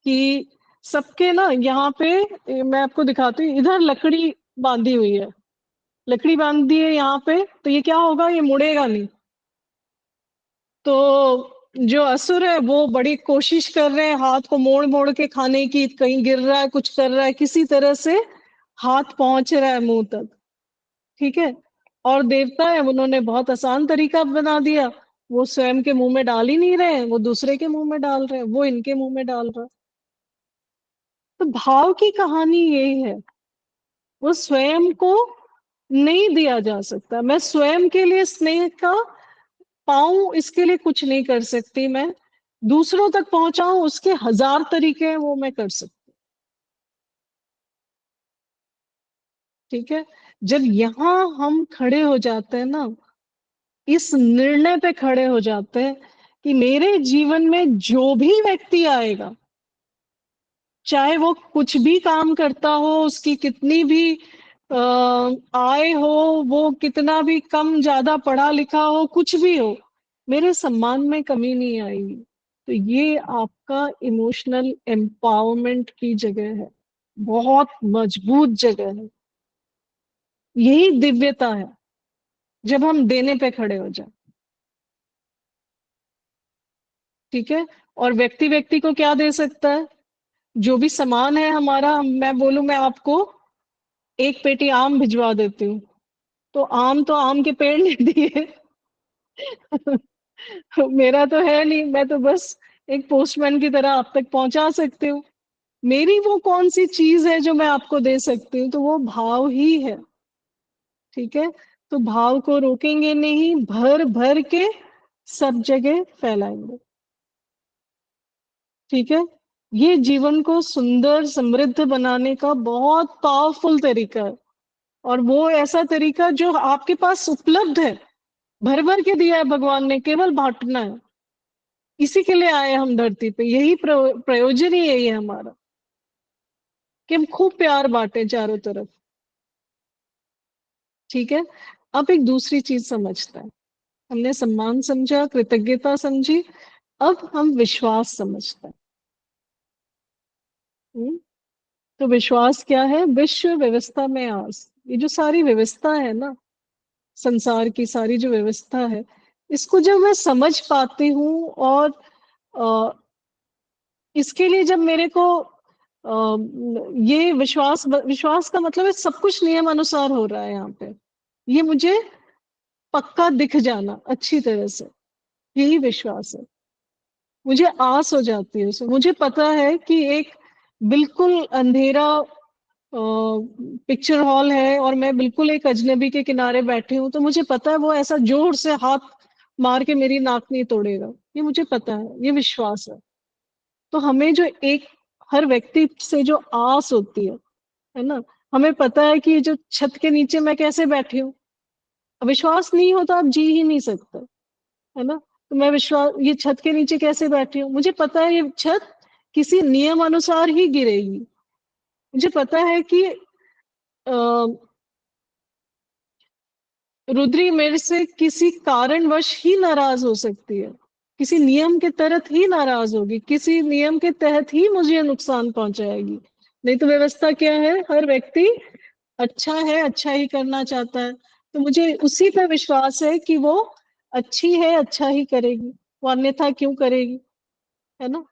कि सबके ना यहाँ पे मैं आपको दिखाती हूँ, इधर लकड़ी बांधी हुई है, लकड़ी बांधी है यहाँ पे, तो ये क्या होगा, ये मुड़ेगा नहीं। तो जो असुर है वो बड़ी कोशिश कर रहे हैं हाथ को मोड़ मोड़ के खाने की, कहीं गिर रहा है, कुछ कर रहा है, किसी तरह से हाथ पहुंच रहा है मुंह तक, ठीक है। और देवता है, उन्होंने बहुत आसान तरीका बना दिया, वो स्वयं के मुंह में डाल ही नहीं रहे हैं, वो दूसरे के मुंह में डाल रहे हैं, वो इनके मुंह में डाल रहा है। तो भाव की कहानी यही है, वो स्वयं को नहीं दिया जा सकता। मैं स्वयं के लिए स्नेह का पाऊं, इसके लिए कुछ नहीं कर सकती मैं, दूसरों तक पहुंचाऊं उसके 1000 तरीके हैं, वो मैं कर सकती। ठीक है, जब यहां हम खड़े हो जाते हैं ना, इस निर्णय पे खड़े हो जाते हैं कि मेरे जीवन में जो भी व्यक्ति आएगा, चाहे वो कुछ भी काम करता हो, उसकी कितनी भी आय हो, वो कितना भी कम ज्यादा पढ़ा लिखा हो, कुछ भी हो, मेरे सम्मान में कमी नहीं आएगी। तो ये आपका इमोशनल एम्पावरमेंट की जगह है, बहुत मजबूत जगह है, यही दिव्यता है जब हम देने पे खड़े हो जाए। ठीक है, और व्यक्ति व्यक्ति को क्या दे सकता है, जो भी सामान है हमारा, मैं बोलूं मैं आपको एक पेटी आम भिजवा देती हूँ, तो आम के पेड़ ने दिए मेरा तो है नहीं, मैं तो बस एक पोस्टमैन की तरह आप तक पहुंचा सकती हूँ। मेरी वो कौन सी चीज है जो मैं आपको दे सकती हूँ, तो वो भाव ही है। ठीक है, तो भाव को रोकेंगे नहीं, भर भर के सब जगह फैलाएंगे। ठीक है, ये जीवन को सुंदर समृद्ध बनाने का बहुत पावरफुल तरीका है, और वो ऐसा तरीका जो आपके पास उपलब्ध है, भर भर के दिया है भगवान ने, केवल बांटना है। इसी के लिए आए हम धरती पे, यही प्रयोजन ही यही है हमारा, कि हम खूब प्यार बांटे चारों तरफ। ठीक है, अब एक दूसरी चीज समझता है, हमने सम्मान समझा, कृतज्ञता समझी, अब हम विश्वास समझते हैं। तो विश्वास क्या है, विश्व व्यवस्था में आस, ये जो सारी व्यवस्था है ना, संसार की सारी जो व्यवस्था है, इसको जब मैं समझ पाती हूँ, और अ, इसके लिए जब मेरे को ये विश्वास का मतलब है सब कुछ नियम अनुसार हो रहा है यहाँ पे, ये मुझे पक्का दिख जाना अच्छी तरह से, यही विश्वास है। मुझे आस हो जाती है उसमें, मुझे पता है कि एक बिल्कुल अंधेरा पिक्चर हॉल है, और मैं बिल्कुल एक अजनबी के किनारे बैठी हूँ, तो मुझे पता है वो ऐसा जोर से हाथ मार के मेरी नाक नहीं तोड़ेगा, ये मुझे पता है, ये विश्वास है। तो हमें जो एक हर व्यक्ति से जो आस होती है ना, हमें पता है कि जो छत के नीचे मैं कैसे बैठी हूँ, विश्वास नहीं हो तो आप जी ही नहीं सकते, है ना। तो मैं विश्वास, ये छत के नीचे कैसे बैठी हूँ, मुझे पता है ये छत किसी नियम अनुसार ही गिरेगी। मुझे पता है कि रुद्री मेरे से किसी कारणवश ही नाराज हो सकती है, किसी नियम के तहत ही नाराज होगी, किसी नियम के तहत ही मुझे नुकसान पहुंचाएगी। नहीं तो व्यवस्था क्या है, हर व्यक्ति अच्छा है, अच्छा ही करना चाहता है, तो मुझे उसी पे विश्वास है कि वो अच्छी है, अच्छा ही करेगी, वो अन्यथा क्यों करेगी, है ना।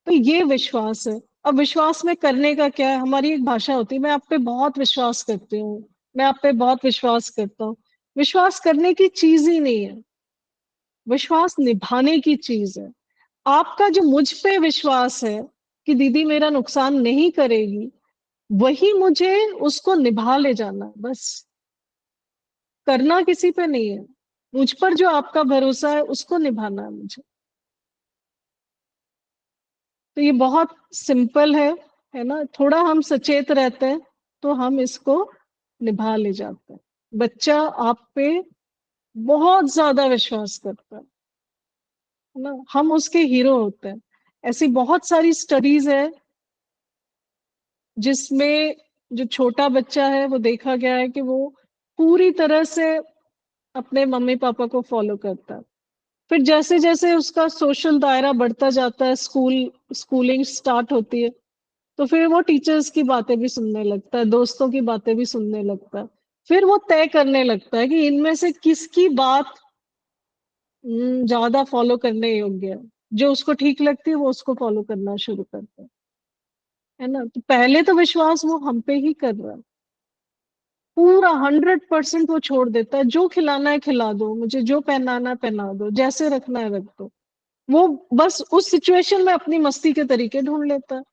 तो ये विश्वास है। अब विश्वास में करने का क्या है, हमारी एक भाषा होती है, मैं आप पे बहुत विश्वास करती हूँ, मैं आप पे बहुत विश्वास करता हूँ। विश्वास करने की चीज ही नहीं है, विश्वास निभाने की चीज है। आपका जो मुझ पे विश्वास है कि दीदी मेरा नुकसान नहीं करेगी, वही मुझे उसको निभा ले जाना है, बस। करना किसी पे नहीं है, मुझ पर जो आपका भरोसा है उसको निभाना है मुझे। तो ये बहुत सिंपल है ना, थोड़ा हम सचेत रहते हैं तो हम इसको निभा ले जाते हैं। बच्चा आप पे बहुत ज्यादा विश्वास करता है ना, हम उसके हीरो होते हैं। ऐसी बहुत सारी स्टडीज है जिसमें जो छोटा बच्चा है वो देखा गया है कि वो पूरी तरह से अपने मम्मी पापा को फॉलो करता है, फिर जैसे जैसे उसका सोशल दायरा बढ़ता जाता है, स्कूलिंग स्टार्ट होती है, तो फिर वो टीचर्स की बातें भी सुनने लगता है, दोस्तों की बातें भी सुनने लगता है। फिर वो तय करने लगता है कि इनमें से किसकी बात ज्यादा फॉलो करने योग्य है। जो उसको ठीक लगती है वो उसको फॉलो करना शुरू करता है ना। तो पहले तो विश्वास वो हम पे ही कर रहा है, पूरा 100% वो छोड़ देता है। जो खिलाना है खिला दो, मुझे जो पहनाना है पहना दो, जैसे रखना है रख दो। वो बस उस सिचुएशन में अपनी मस्ती के तरीके ढूंढ लेता है।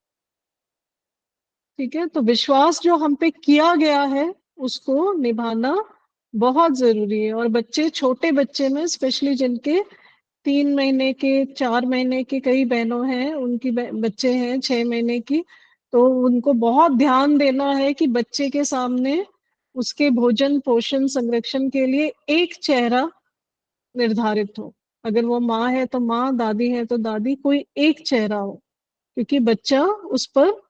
ठीक है, तो विश्वास जो हम पे किया गया है उसको निभाना बहुत जरूरी है। और बच्चे, छोटे बच्चे में स्पेशली, जिनके 3 महीने के, 4 महीने के, कई बहनों हैं उनकी बच्चे हैं 6 महीने की, तो उनको बहुत ध्यान देना है कि बच्चे के सामने उसके भोजन पोषण संरक्षण के लिए एक चेहरा निर्धारित हो। अगर वो माँ है तो माँ, दादी है तो दादी, कोई एक चेहरा हो। क्योंकि बच्चा उस पर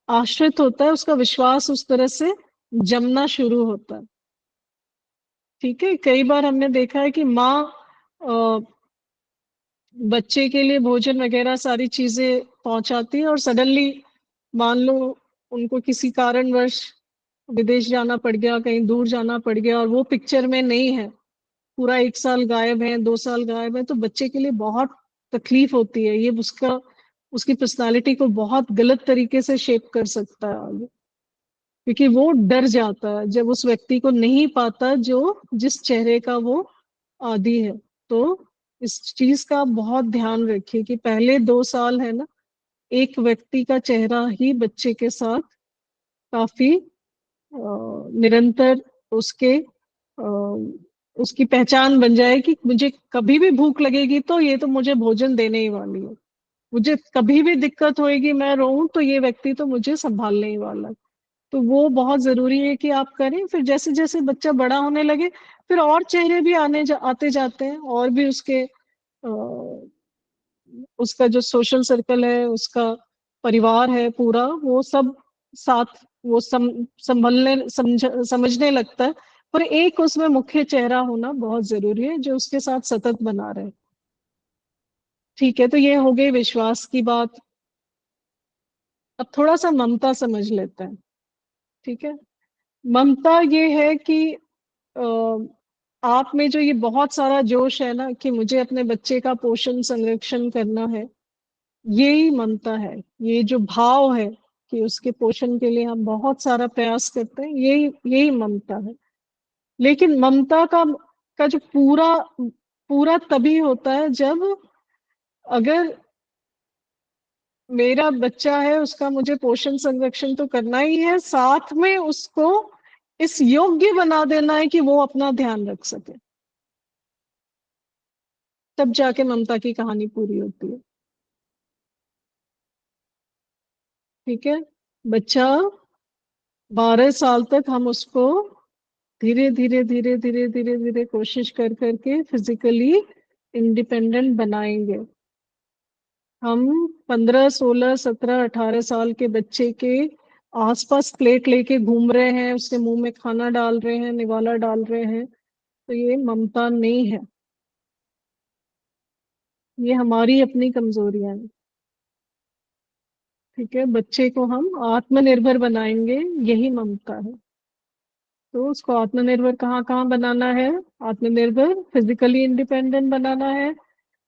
आश्रित होता है, उसका विश्वास उस तरह से जमना शुरू होता है। ठीक है, कई बार हमने देखा है कि माँ बच्चे के लिए भोजन वगैरह सारी चीजें पहुंचाती है, और सडनली मान लो उनको किसी कारणवश विदेश जाना पड़ गया, कहीं दूर जाना पड़ गया, और वो पिक्चर में नहीं है, पूरा 1 साल गायब है, 2 साल गायब है, तो बच्चे के लिए बहुत तकलीफ होती है। ये उसकी पर्सनालिटी को बहुत गलत तरीके से शेप कर सकता है आगे। क्योंकि वो डर जाता है जब उस व्यक्ति को नहीं पाता जो जिस चेहरे का वो आदी है। तो इस चीज का आप बहुत ध्यान रखिए कि पहले 2 साल है ना, एक व्यक्ति का चेहरा ही बच्चे के साथ काफी निरंतर उसके उसकी पहचान बन जाए कि मुझे कभी भी भूख लगेगी तो ये तो मुझे भोजन देने ही वाली है, मुझे कभी भी दिक्कत होएगी, मैं रोऊं तो ये व्यक्ति तो मुझे संभालने ही वाला है। तो वो बहुत जरूरी है कि आप करें। फिर जैसे जैसे बच्चा बड़ा होने लगे, फिर और चेहरे भी आते जाते हैं, और भी उसका जो सोशल सर्कल है, उसका परिवार है पूरा, वो सब साथ वो समझने लगता है। पर एक उसमें मुख्य चेहरा होना बहुत जरूरी है जो उसके साथ सतत बना रहे। ठीक है, तो ये हो गई विश्वास की बात। अब थोड़ा सा ममता समझ लेते हैं। ठीक है, ममता ये है कि आप में जो ये बहुत सारा जोश है ना कि मुझे अपने बच्चे का पोषण संरक्षण करना है, यही ममता है। ये जो भाव है कि उसके पोषण के लिए हम बहुत सारा प्रयास करते हैं, यही यही ममता है। लेकिन ममता का जो पूरा पूरा तभी होता है जब, अगर मेरा बच्चा है, उसका मुझे पोषण संरक्षण तो करना ही है, साथ में उसको इस योग्य बना देना है कि वो अपना ध्यान रख सके, तब जाके ममता की कहानी पूरी होती है। ठीक है, बच्चा 12 साल तक हम उसको धीरे धीरे धीरे धीरे धीरे धीरे कोशिश कर करके फिजिकली इंडिपेंडेंट बनाएंगे। हम 15 16 17 18 साल के बच्चे के आसपास प्लेट लेके घूम रहे हैं, उसके मुंह में खाना डाल रहे हैं, निवाला डाल रहे हैं, तो ये ममता नहीं है, ये हमारी अपनी कमजोरियां हैं। ठीक है, बच्चे को हम आत्मनिर्भर बनाएंगे, यही ममता है। तो उसको आत्मनिर्भर कहाँ कहाँ बनाना है? आत्मनिर्भर फिजिकली इंडिपेंडेंट बनाना है,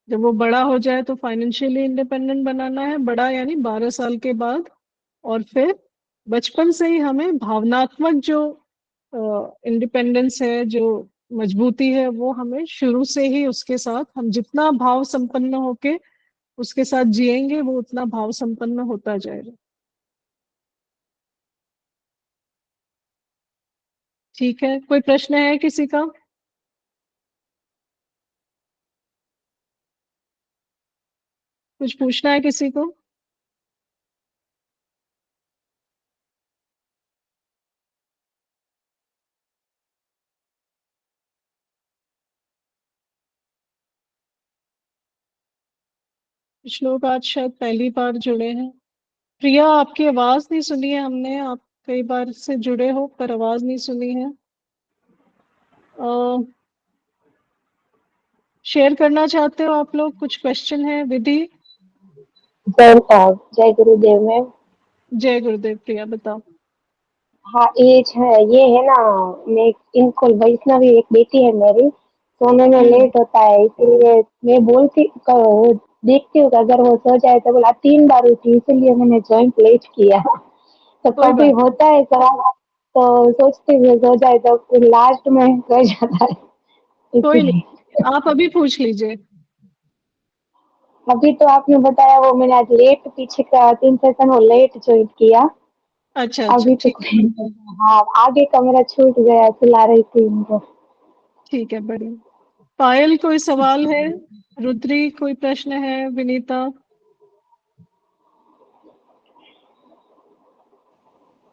जब वो बड़ा हो जाए तो फाइनेंशियली इंडिपेंडेंट बनाना है, बड़ा यानी 12 साल के बाद। और फिर बचपन से ही हमें भावनात्मक जो इंडिपेंडेंस है, जो मजबूती है, वो हमें शुरू से ही उसके साथ, हम जितना भाव संपन्न होके उसके साथ जिएंगे वो उतना भाव संपन्न होता जाएगा। ठीक है, कोई प्रश्न है किसी का? कुछ पूछना है किसी को? कुछ लोग आज शायद पहली बार जुड़े हैं। प्रिया, आपकी आवाज नहीं सुनी है हमने, आप कई बार से जुड़े हो पर आवाज नहीं सुनी है। शेयर करना चाहते हो आप लोग? कुछ क्वेश्चन है? विधि? जय गुरुदेव मैम। जय गुरुदेव। प्रिया बताओ। हाँ ये है ना, मैं इनको वैष्णवी एक बेटी है मेरी, सोने में लेट होता है, इसलिए मैं देखती हूँ कि अगर वो सो जाए तो बोला 3 बार उठी, इसलिए मैंने जॉइंट लेट किया। तो कोई कभी बात होता है सवाल तो सोचती हूँ सो जाए तो फिर लास्ट में सो जाता है, कोई इसलिए। नहीं, आप अभी पूछ लीजिए। अभी तो आपने बताया वो मैंने आज लेट, पीछे का 3 सेशन वो लेट ज्वाइन किया। अच्छा अच्छा, अभी तो ठीक। कोई हाँ, आगे का मेरा छूट गया, सुला रही थी उनको। ठीक है, बढ़िया। पायल, कोई सवाल है? रुद्री, कोई प्रश्न है? विनीता?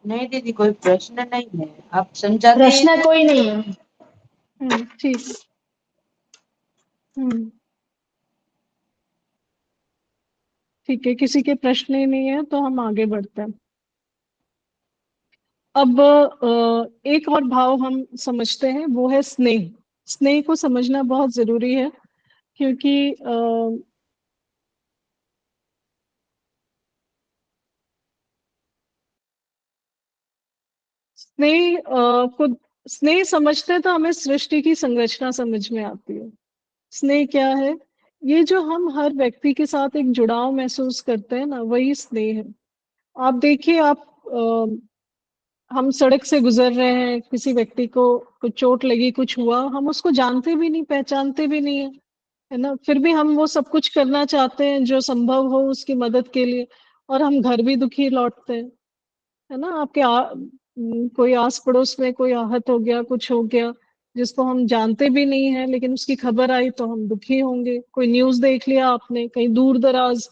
नहीं दीदी, कोई प्रश्न नहीं है, आप समझा के। प्रश्न कोई नहीं है। ठीक। हम्म ठीक है, किसी के प्रश्न ही नहीं है तो हम आगे बढ़ते हैं। अब एक और भाव हम समझते हैं, वो है स्नेह। स्नेह को समझना बहुत जरूरी है, क्योंकि स्नेह को स्नेह समझते हैं तो हमें सृष्टि की संरचना समझ में आती है। स्नेह क्या है? ये जो हम हर व्यक्ति के साथ एक जुड़ाव महसूस करते हैं ना, वही स्नेह है। आप देखिए, हम सड़क से गुजर रहे हैं, किसी व्यक्ति को कुछ चोट लगी, कुछ हुआ, हम उसको जानते भी नहीं, पहचानते भी नहीं है, है ना? फिर भी हम वो सब कुछ करना चाहते हैं जो संभव हो उसकी मदद के लिए, और हम घर भी दुखी लौटते हैं, है ना? कोई आस पड़ोस में कोई आहत हो गया, कुछ हो गया, जिसको हम जानते भी नहीं है, लेकिन उसकी खबर आई तो हम दुखी होंगे। कोई न्यूज़ देख लिया आपने, कहीं दूर दराज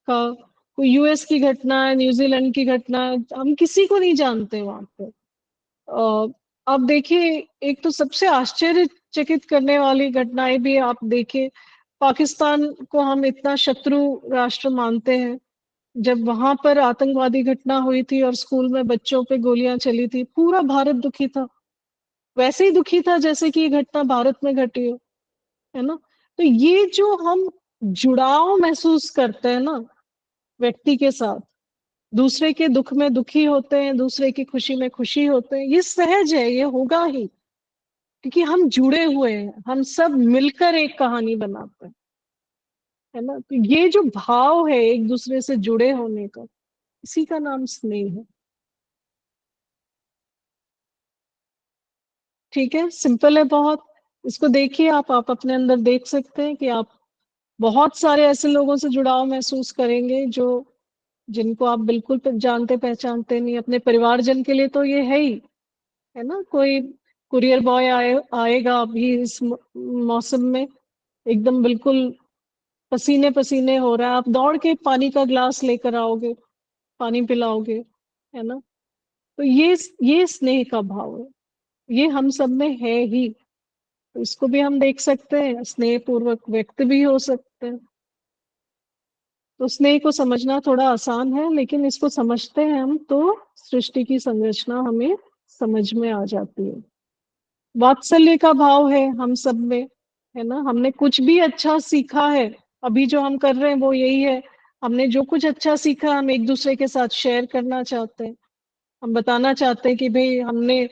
का, कोई यूएस की घटना है, न्यूजीलैंड की घटना है, हम किसी को नहीं जानते वहां पे। अब देखिए, एक तो सबसे आश्चर्यचकित करने वाली घटनाएं भी आप देखिए। पाकिस्तान को हम इतना शत्रु राष्ट्र मानते हैं, जब वहां पर आतंकवादी घटना हुई थी और स्कूल में बच्चों पे गोलियां चली थी, पूरा भारत दुखी था। वैसे ही दुखी था जैसे कि ये घटना भारत में घटी हो, है ना? तो ये जो हम जुड़ाव महसूस करते हैं ना व्यक्ति के साथ, दूसरे के दुख में दुखी होते हैं, दूसरे की खुशी में खुशी होते हैं, ये सहज है, ये होगा ही, क्योंकि हम जुड़े हुए हैं, हम सब मिलकर एक कहानी बनाते हैं, है ना? तो ये जो भाव है एक दूसरे से जुड़े होने का, इसी का नाम स्नेह है। ठीक है, सिंपल है बहुत। इसको देखिए, आप अपने अंदर देख सकते हैं कि आप बहुत सारे ऐसे लोगों से जुड़ाव महसूस करेंगे जो जिनको आप बिल्कुल जानते पहचानते नहीं। अपने परिवारजन के लिए तो ये है ही, है ना? कोई कुरियर बॉय आएगा अभी इस मौसम में, एकदम बिल्कुल पसीने पसीने हो रहा है, आप दौड़ के पानी का ग्लास लेकर आओगे, पानी पिलाओगे, है ना? तो ये स्नेह का भाव है, ये हम सब में है ही। तो इसको भी हम देख सकते हैं, स्नेह पूर्वक व्यक्त भी हो सकते हैं। तो स्नेह को समझना थोड़ा आसान है, लेकिन इसको समझते हैं हम तो सृष्टि की संरचना हमें समझ में आ जाती है। वात्सल्य का भाव है हम सब में, है ना? हमने कुछ भी अच्छा सीखा है, अभी जो हम कर रहे हैं वो यही है। हमने जो कुछ अच्छा सीखा हम एक दूसरे के साथ शेयर करना चाहते हैं। हम बताना चाहते हैं कि भाई हमने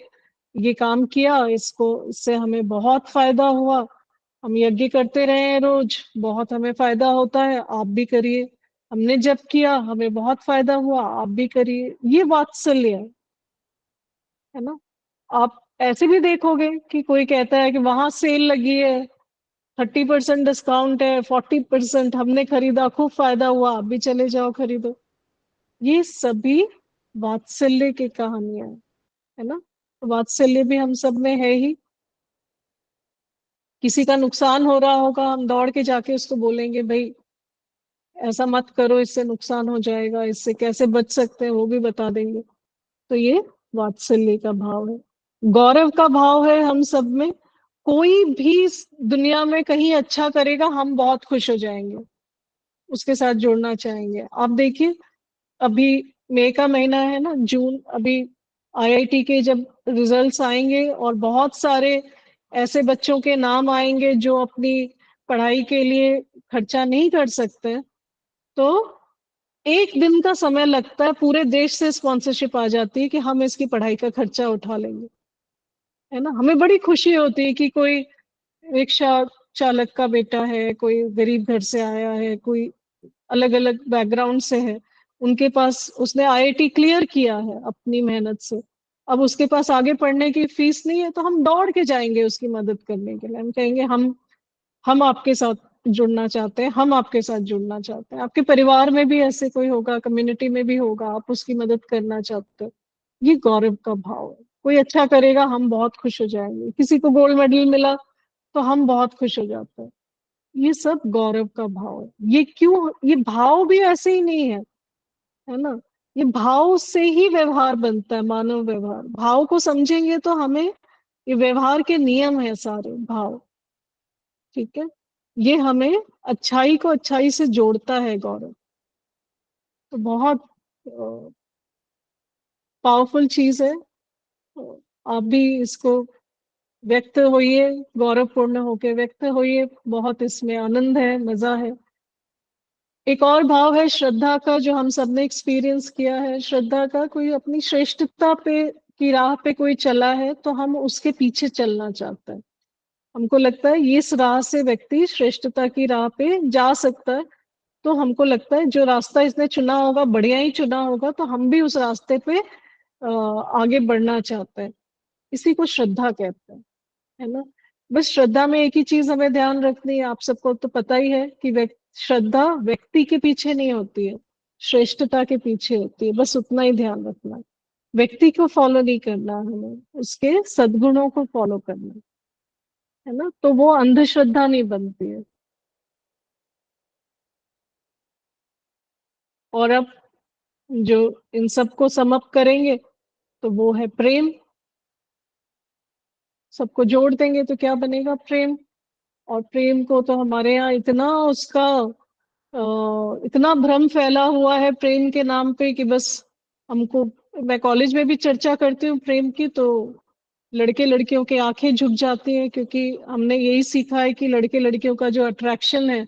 ये काम किया, इससे हमें बहुत फायदा हुआ, हम यज्ञ करते रहे हैं रोज, बहुत हमें फायदा होता है, आप भी करिए। हमने जब किया हमें बहुत फायदा हुआ, आप भी करिए। ये वात्सल्य है ना? आप ऐसे भी देखोगे कि कोई कहता है कि वहां सेल लगी है, 30% डिस्काउंट है, 40%, हमने खरीदा, खूब फायदा हुआ, आप भी चले जाओ खरीदो। ये सभी वात्सल्य की कहानियां हैं, है ना? तो वात्सल्य भी हम सब में है ही। किसी का नुकसान हो रहा होगा, हम दौड़ के जाके उसको बोलेंगे भाई ऐसा मत करो, इससे नुकसान हो जाएगा, इससे कैसे बच सकते हैं वो भी बता देंगे। तो ये वात्सल्य का भाव है। गौरव का भाव है हम सब में। कोई भी इस दुनिया में कहीं अच्छा करेगा, हम बहुत खुश हो जाएंगे, उसके साथ जुड़ना चाहेंगे। आप देखिए, अभी मई का महीना है ना, जून, अभी आईआईटी के जब रिजल्ट्स आएंगे और बहुत सारे ऐसे बच्चों के नाम आएंगे जो अपनी पढ़ाई के लिए खर्चा नहीं कर सकते, तो एक दिन का समय लगता है, पूरे देश से स्पॉन्सरशिप आ जाती है कि हम इसकी पढ़ाई का खर्चा उठा लेंगे, है ना। हमें बड़ी खुशी होती है कि कोई रिक्शा चालक का बेटा है, कोई गरीब घर से आया है, कोई अलग अलग बैकग्राउंड से है, उनके पास उसने आईआईटी क्लियर किया है अपनी मेहनत से, अब उसके पास आगे पढ़ने की फीस नहीं है, तो हम दौड़ के जाएंगे उसकी मदद करने के लिए। हम कहेंगे हम आपके साथ जुड़ना चाहते हैं, हम आपके साथ जुड़ना चाहते हैं। आपके परिवार में भी ऐसे कोई होगा, कम्युनिटी में भी होगा, आप उसकी मदद करना चाहते हो। ये गौरव का भाव है। कोई अच्छा करेगा, हम बहुत खुश हो जाएंगे। किसी को गोल्ड मेडल मिला तो हम बहुत खुश हो जाते हैं। ये सब गौरव का भाव है। ये क्यों, ये भाव भी ऐसे ही नहीं है ना। ये भाव से ही व्यवहार बनता है, मानव व्यवहार। भाव को समझेंगे तो हमें, ये व्यवहार के नियम है सारे भाव, ठीक है। ये हमें अच्छाई को अच्छाई से जोड़ता है गौरव। तो बहुत पावरफुल चीज है। तो आप भी इसको व्यक्त होइए, गौरवपूर्ण होके व्यक्त होइए। बहुत इसमें आनंद है, मजा है। एक और भाव है श्रद्धा का, जो हम सब ने एक्सपीरियंस किया है। श्रद्धा का, कोई अपनी श्रेष्ठता पे की राह पे कोई चला है तो हम उसके पीछे चलना चाहते हैं। हमको लगता है ये इस राह से व्यक्ति श्रेष्ठता की राह पे जा सकता है, तो हमको लगता है जो रास्ता इसने चुना होगा बढ़िया ही चुना होगा, तो हम भी उस रास्ते पे आगे बढ़ना चाहते हैं। इसी को श्रद्धा कहते हैं, है ना। बस श्रद्धा में एक ही चीज हमें ध्यान रखनी है, आप सबको तो पता ही है कि श्रद्धा व्यक्ति के पीछे नहीं होती है, श्रेष्ठता के पीछे होती है। बस उतना ही ध्यान रखना है। व्यक्ति को फॉलो नहीं करना, हमें उसके सद्गुणों को फॉलो करना है ना, तो वो अंधश्रद्धा नहीं बनती है। और अब जो इन सबको समअप करेंगे तो वो है प्रेम। सबको जोड़ देंगे तो क्या बनेगा? प्रेम। और प्रेम को तो हमारे यहाँ इतना उसका इतना भ्रम फैला हुआ है प्रेम के नाम पे कि बस हमको, मैं कॉलेज में भी चर्चा करती हूँ प्रेम की, तो लड़के लड़कियों की आंखें झुक जाती हैं, क्योंकि हमने यही सीखा है कि लड़के लड़कियों का जो अट्रैक्शन है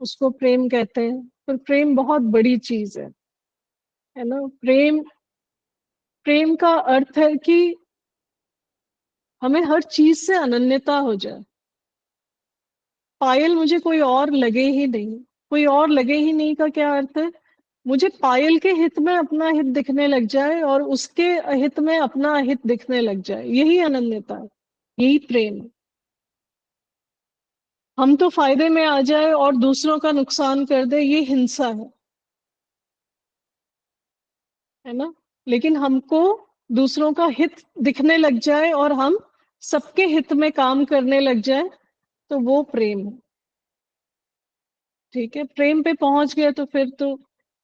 उसको प्रेम कहते हैं। पर प्रेम बहुत बड़ी चीज है ना। प्रेम, प्रेम का अर्थ है कि हमें हर चीज से अनन्यता हो जाए। पायल मुझे कोई और लगे ही नहीं, कोई और लगे ही नहीं का क्या अर्थ है? मुझे पायल के हित में अपना हित दिखने लग जाए और उसके अहित में अपना अहित दिखने लग जाए, यही अनन्यता है, यही प्रेम है। हम तो फायदे में आ जाए और दूसरों का नुकसान कर दे, ये हिंसा है ना। लेकिन हमको दूसरों का हित दिखने लग जाए और हम सबके हित में काम करने लग जाए, तो वो प्रेम है। ठीक है, प्रेम पे पहुंच गए तो फिर तो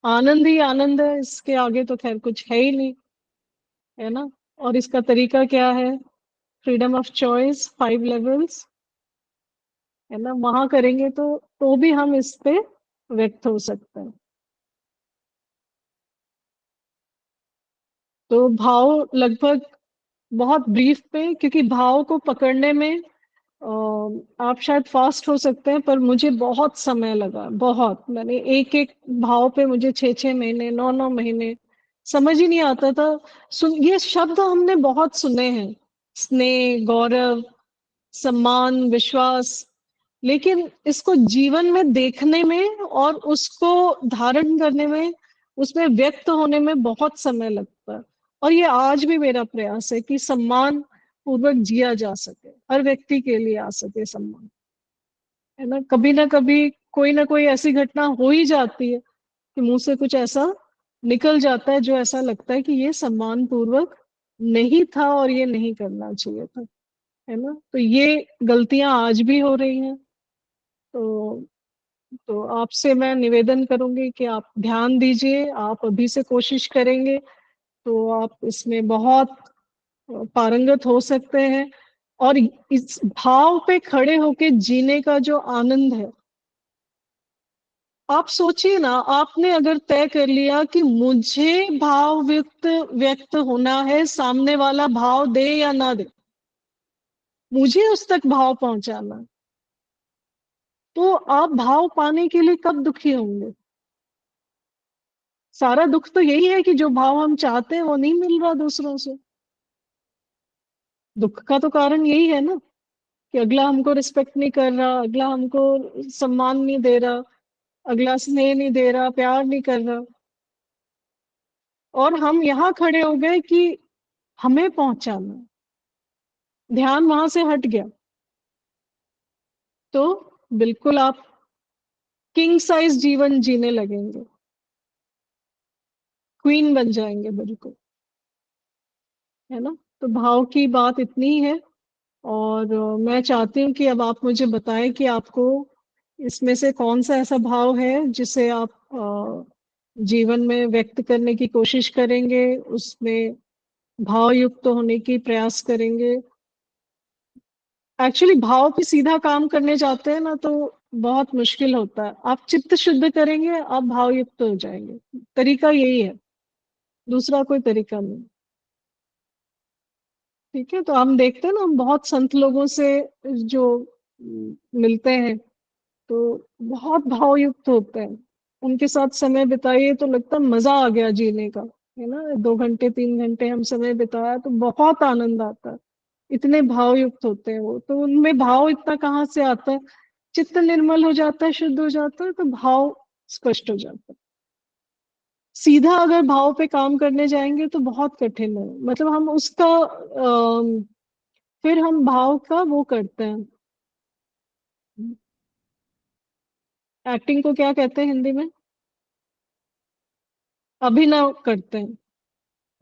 आनंद ही आनंद है, इसके आगे तो खैर कुछ है ही नहीं, है ना। और इसका तरीका क्या है? फ्रीडम ऑफ चॉइस, 5 लेवल्स, है ना। वहां करेंगे तो भी हम इस पे व्यक्त हो सकते हैं। तो भाव लगभग बहुत ब्रीफ पे, क्योंकि भाव को पकड़ने में आप शायद फास्ट हो सकते हैं, पर मुझे बहुत समय लगा, बहुत। मैंने एक एक भाव पे मुझे 6 6 महीने, 9 9 महीने समझ ही नहीं आता था। ये शब्द हमने बहुत सुने हैं, स्नेह, गौरव, सम्मान, विश्वास, लेकिन इसको जीवन में देखने में और उसको धारण करने में, उसमें व्यक्त होने में बहुत समय लगता है। और ये आज भी मेरा प्रयास है कि सम्मान पूर्वक जिया जा सके, हर व्यक्ति के लिए आ सके सम्मान, है ना। कभी ना कभी कोई ना कोई ऐसी घटना हो ही जाती है कि मुंह से कुछ ऐसा निकल जाता है जो ऐसा लगता है कि ये सम्मान पूर्वक नहीं था और ये नहीं करना चाहिए था, है ना। तो ये गलतियां आज भी हो रही हैं। तो आपसे मैं निवेदन करूंगी कि आप ध्यान दीजिए। आप अभी से कोशिश करेंगे तो आप इसमें बहुत पारंगत हो सकते हैं। और इस भाव पे खड़े होके जीने का जो आनंद है, आप सोचिए ना, आपने अगर तय कर लिया कि मुझे भाव व्यक्त होना है, सामने वाला भाव दे या ना दे, मुझे उस तक भाव पहुंचाना, तो आप भाव पाने के लिए कब दुखी होंगे? सारा दुख तो यही है कि जो भाव हम चाहते हैं वो नहीं मिल रहा दूसरों से। दुख का तो कारण यही है ना कि अगला हमको रिस्पेक्ट नहीं कर रहा, अगला हमको सम्मान नहीं दे रहा, अगला स्नेह नहीं दे रहा, प्यार नहीं कर रहा, और हम यहाँ खड़े हो गए कि हमें पहुंचाना है। ध्यान वहां से हट गया तो बिल्कुल आप किंग साइज जीवन जीने लगेंगे, क्वीन बन जाएंगे बिल्कुल, है ना। तो भाव की बात इतनी ही है। और मैं चाहती हूँ कि अब आप मुझे बताएं कि आपको इसमें से कौन सा ऐसा भाव है जिसे आप जीवन में व्यक्त करने की कोशिश करेंगे, उसमें भाव युक्त होने की प्रयास करेंगे। एक्चुअली भाव पे सीधा काम करने जाते हैं ना तो बहुत मुश्किल होता है। आप चित्त शुद्ध करेंगे, आप भाव युक्त हो जाएंगे। तरीका यही है, दूसरा कोई तरीका नहीं। ठीक है, तो हम देखते हैं ना, हम बहुत संत लोगों से जो मिलते हैं तो बहुत भावयुक्त होते हैं। उनके साथ समय बिताइए तो लगता है मजा आ गया जीने का, है ना। 2 घंटे 3 घंटे हम समय बिताया तो बहुत आनंद आता है। इतने भावयुक्त होते हैं वो, तो उनमें भाव इतना कहाँ से आता है? चित्त निर्मल हो जाता है, शुद्ध हो जाता है, तो भाव स्पष्ट हो जाता है। सीधा अगर भाव पे काम करने जाएंगे तो बहुत कठिन है। मतलब हम उसका फिर हम भाव का वो करते हैं। एक्टिंग को क्या कहते हैं हिंदी में? अभिनय करते हैं।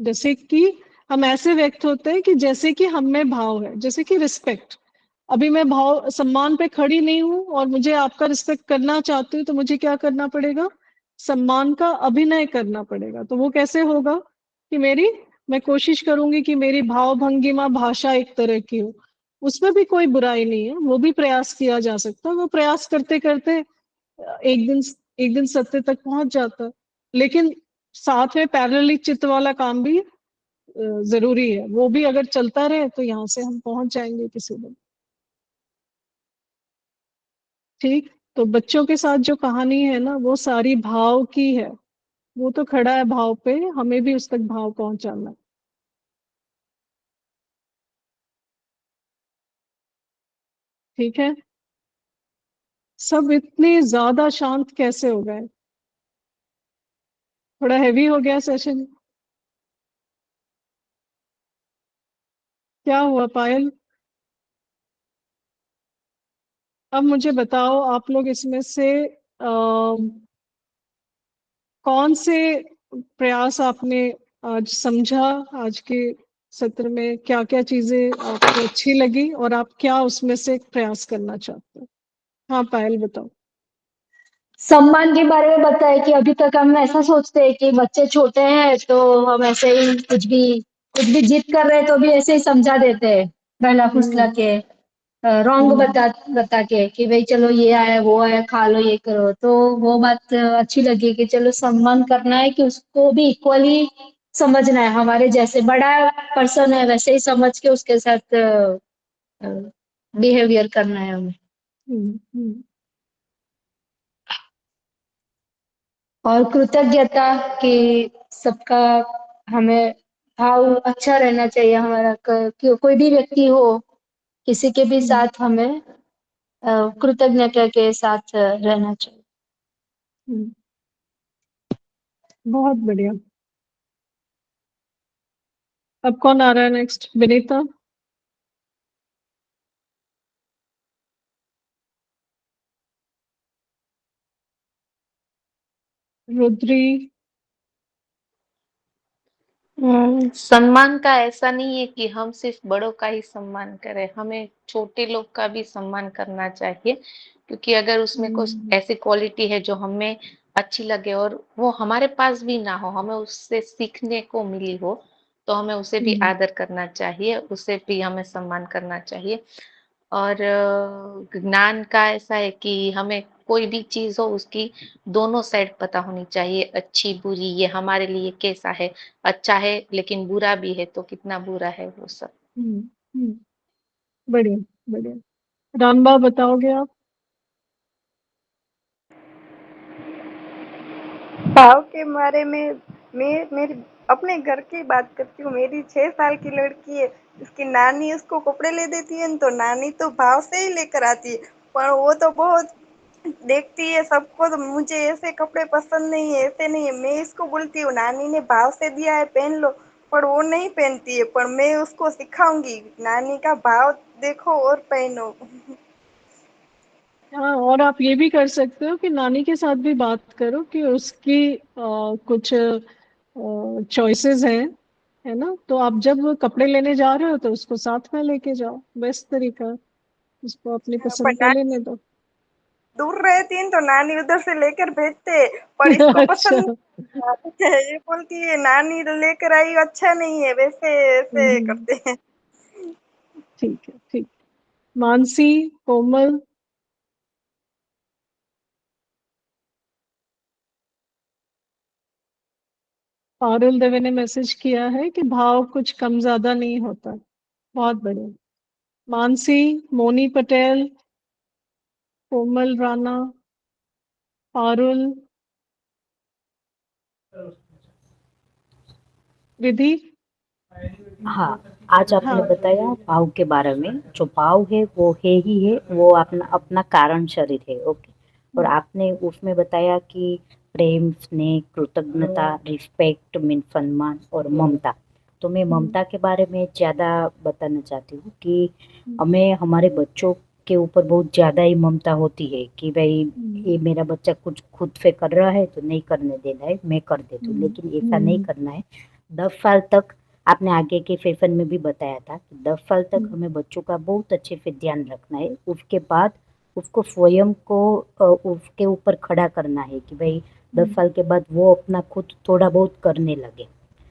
जैसे कि हम ऐसे व्यक्त होते हैं कि जैसे कि हम में भाव है, जैसे कि रिस्पेक्ट। अभी मैं भाव सम्मान पे खड़ी नहीं हूं और मुझे आपका रिस्पेक्ट करना चाहती हूँ, तो मुझे क्या करना पड़ेगा? सम्मान का अभिनय करना पड़ेगा। तो वो कैसे होगा कि मैं कोशिश करूंगी कि मेरी भाव भंगिमा भाषा एक तरह की हो। उसमें भी कोई बुराई नहीं है, वो भी प्रयास किया जा सकता है। वो प्रयास करते करते एक दिन सत्य तक पहुंच जाता है। लेकिन साथ में पैरेलली चित्त वाला काम भी जरूरी है। वो भी अगर चलता रहे तो यहाँ से हम पहुंच जाएंगे किसी दिन। ठीक। तो बच्चों के साथ जो कहानी है ना वो सारी भाव की है। वो तो खड़ा है भाव पे, हमें भी उस तक भाव पहुंचाना है। ठीक है। सब इतने ज्यादा शांत कैसे हो गए? थोड़ा हैवी हो गया सेशन। क्या हुआ पायल? अब मुझे बताओ, आप लोग इसमें से कौन से प्रयास आपने आज समझा? आज के सत्र में क्या क्या चीजें आपको अच्छी लगी और आप क्या उसमें से प्रयास करना चाहते हो? हाँ पायल बताओ। सम्मान के बारे में बताया कि अभी तक हम ऐसा सोचते हैं कि बच्चे छोटे हैं तो हम ऐसे ही कुछ भी जिद कर रहे हैं तो भी ऐसे ही समझा देते हैं, बहला फुसला हम्म के, रॉन्ग हम्म बता के कि भाई चलो ये आया वो आया खा लो ये करो। तो वो बात अच्छी लगी कि चलो सम्मान करना है कि उसको भी इक्वली समझना है, हमारे जैसे बड़ा पर्सन है वैसे ही समझ के उसके साथ बिहेवियर करना है हमें। हम्म। और कृतज्ञता कि सबका हमें भाव अच्छा रहना चाहिए हमारा, कोई भी व्यक्ति हो किसी के भी हम्म, साथ हमें कृतज्ञता के साथ रहना चाहिए। हम्म। बहुत बढ़िया। अब कौन आ रहा है नेक्स्ट? विनीता? रुद्री? सम्मान का ऐसा नहीं है कि हम सिर्फ बड़ों का ही सम्मान करें, हमें छोटे लोग का भी सम्मान करना चाहिए। क्योंकि अगर उसमें कुछ ऐसी क्वालिटी है जो हमें अच्छी लगे और वो हमारे पास भी ना हो, हमें उससे सीखने को मिली हो, तो हमें उसे भी हम्म आदर करना चाहिए, उसे भी हमें सम्मान करना चाहिए। और ज्ञान का ऐसा है कि हमें कोई भी चीज हो उसकी दोनों साइड पता होनी चाहिए, अच्छी बुरी, ये हमारे लिए कैसा है, अच्छा है लेकिन बुरा भी है तो कितना बुरा है वो सब। हम्म हम्म। बढ़िया बढ़िया। रामबा बताओगे आप? भाव के बारे में मैं मेरी अपने घर की बात करती हूँ। मेरी 6 साल की लड़की है, उसकी नानी उसको कपड़े ले देती है तो नानी तो भाव से ही लेकर आती है, पर वो तो बहुत देखती है सबको, तो मुझे ऐसे कपड़े पसंद नहीं है, ऐसे नहीं है। मैं इसको बोलती हूँ नानी ने भाव से दिया है पहन लो, पर वो नहीं पहनती है। पर मैं उसको सिखाऊंगी, नानी का भाव देखो और पहनो। हाँ, और आप ये भी कर सकते हो कि नानी के साथ भी बात करो कि उसकी कुछ चॉइसेस हैं, है ना, तो आप जब कपड़े लेने जा रहे हो तो उसको साथ में लेके जाओ, बेस्ट तरीका है, उसको अपनी पर पसंद का नानी लेने दो। दूर रहती है तो नानी उधर से लेकर भेजते हैं, पर इसको अच्छा। पसंद नहीं है। ये बोलती है नानी लेकर आई अच्छा नहीं है, वैसे ऐसे हम्म, करते हैं। ठीक है, ठीक। मानसी, कोमल। पारुल देवे ने मैसेज किया है कि भाव कुछ कम ज्यादा नहीं होता। बहुत बढ़िया। मानसी, मोनी पटेल, कोमल राणा, पारुल, विधि। हाँ, आज आपने हाँ। बताया भाव के बारे में। जो भाव है वो है ही है, वो अपना अपना कारण शरीर है। ओके। और आपने उसमें बताया कि प्रेम, स्नेह, कृतज्ञता, रिस्पेक्ट मीन सम्मान और ममता। तो मैं ममता के बारे में ज़्यादा बताना चाहती हूँ कि हमें हमारे बच्चों के ऊपर बहुत ज़्यादा ही ममता होती है कि भाई ये मेरा बच्चा कुछ खुद से कर रहा है तो नहीं करने देना है, मैं कर देती हूँ, लेकिन ऐसा नहीं करना है। 10 साल तक, आपने आगे के सेशन में भी बताया था कि 10 साल तक हमें बच्चों का बहुत अच्छे से ध्यान रखना है। उसके बाद उसको स्वयं को उसके ऊपर खड़ा करना है कि भाई 10 साल के बाद वो अपना खुद थोड़ा बहुत करने लगे,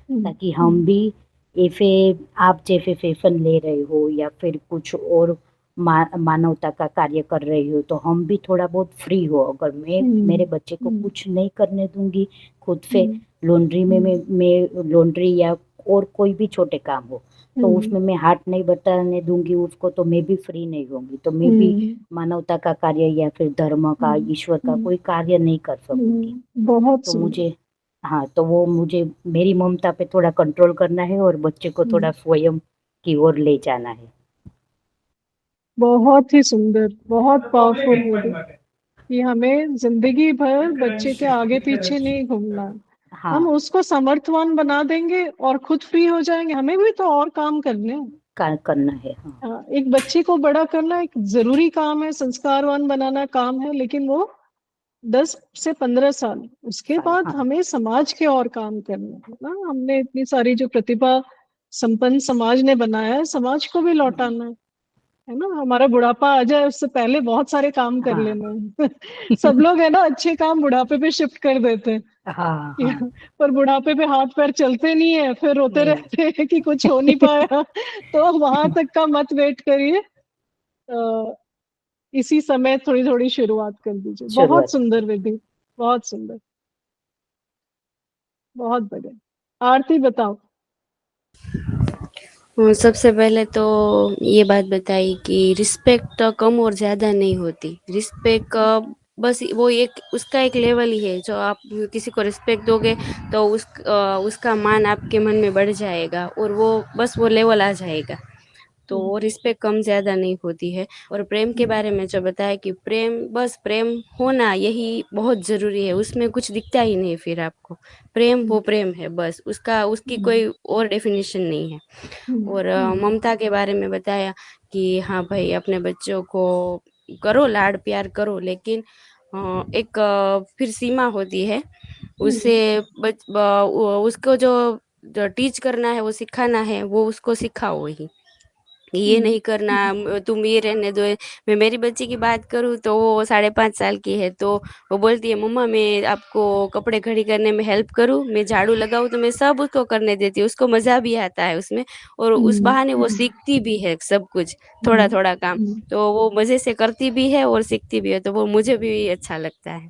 ताकि हम भी ऐसे आप जैसे सेशन ले रहे हो या फिर कुछ और मानवता का कार्य कर रही हो तो हम भी थोड़ा बहुत फ्री हो। अगर मैं मेरे बच्चे को कुछ नहीं करने दूंगी खुद से, लॉन्ड्री में मैं लॉन्ड्री या और कोई भी छोटे काम हो तो उसमें मैं हाथ नहीं बटाने दूंगी उसको, तो मैं भी फ्री नहीं होंगी, तो मैं भी मानवता का कार्य या फिर धर्म का, ईश्वर का कोई कार्य नहीं कर सकूंगी। बहुत तो सुंदर। मुझे, हाँ, तो वो मुझे मेरी ममता पे थोड़ा कंट्रोल करना है और बच्चे को थोड़ा स्वयं की ओर ले जाना है। बहुत ही सुंदर, बहुत पावरफुल विधि कि हमें जिंदगी भर बच्चे के आगे पीछे नहीं घूमना है। हम हाँ, उसको समर्थवान बना देंगे और खुद फ्री हो जाएंगे, हमें भी तो और काम करने हैं। करना है। हाँ, हाँ, एक बच्चे को बड़ा करना एक जरूरी काम है, संस्कारवान बनाना काम है, लेकिन वो 10 से 15 साल, उसके बाद हाँ, हमें समाज के और काम करने हैं ना। हमने इतनी सारी जो प्रतिभा संपन्न समाज ने बनाया है, समाज को भी लौटाना है ना। हमारा बुढ़ापा आ जाए उससे पहले बहुत सारे काम कर हाँ, लेना है। सब लोग है ना अच्छे काम बुढ़ापे पे शिफ्ट कर देते हैं। हाँ, हाँ, पर बुढ़ापे पे हाथ पैर चलते नहीं है, फिर रोते नहीं, रहते हैं कि कुछ हो नहीं पाया। तो वहां तक का मत वेट करिए, अ, इसी समय थोड़ी थोड़ी शुरुआत कर दीजिए। बहुत शुरुआत। सुंदर विधि, बहुत सुंदर, बहुत बढ़िया। आरती बताओ। सबसे पहले तो ये बात बताई कि रिस्पेक्ट कम और ज़्यादा नहीं होती। रिस्पेक्ट बस वो एक उसका एक लेवल ही है। जो आप किसी को रिस्पेक्ट दोगे तो उसका मान आपके मन में बढ़ जाएगा और वो बस वो लेवल आ जाएगा। तो रिस्पेक्ट कम ज़्यादा नहीं होती है। और प्रेम के बारे में जो बताया कि प्रेम, बस प्रेम होना यही बहुत ज़रूरी है। उसमें कुछ दिखता ही नहीं फिर आपको। प्रेम वो प्रेम है, बस उसकी कोई और डेफिनेशन नहीं है। और ममता के बारे में बताया कि हाँ भाई, अपने बच्चों को करो, लाड प्यार करो, लेकिन एक फिर सीमा होती है। उसे उसको जो टीच करना है, वो सिखाना है, वो उसको सिखाओ ही। ये नहीं करना, तुम ये रहने दो। मैं मेरी बच्ची की बात करूँ तो वो 5.5 साल की है, तो वो बोलती है मम्मा मैं आपको कपड़े खड़ी करने में हेल्प करूँ, मैं झाड़ू लगाऊँ, तो मैं सब उसको करने देती हूँ। उसको मज़ा भी आता है उसमें, और उस बहाने वो सीखती भी है सब कुछ, थोड़ा थोड़ा काम। तो वो मज़े से करती भी है और सीखती भी है, तो वो मुझे भी अच्छा लगता है।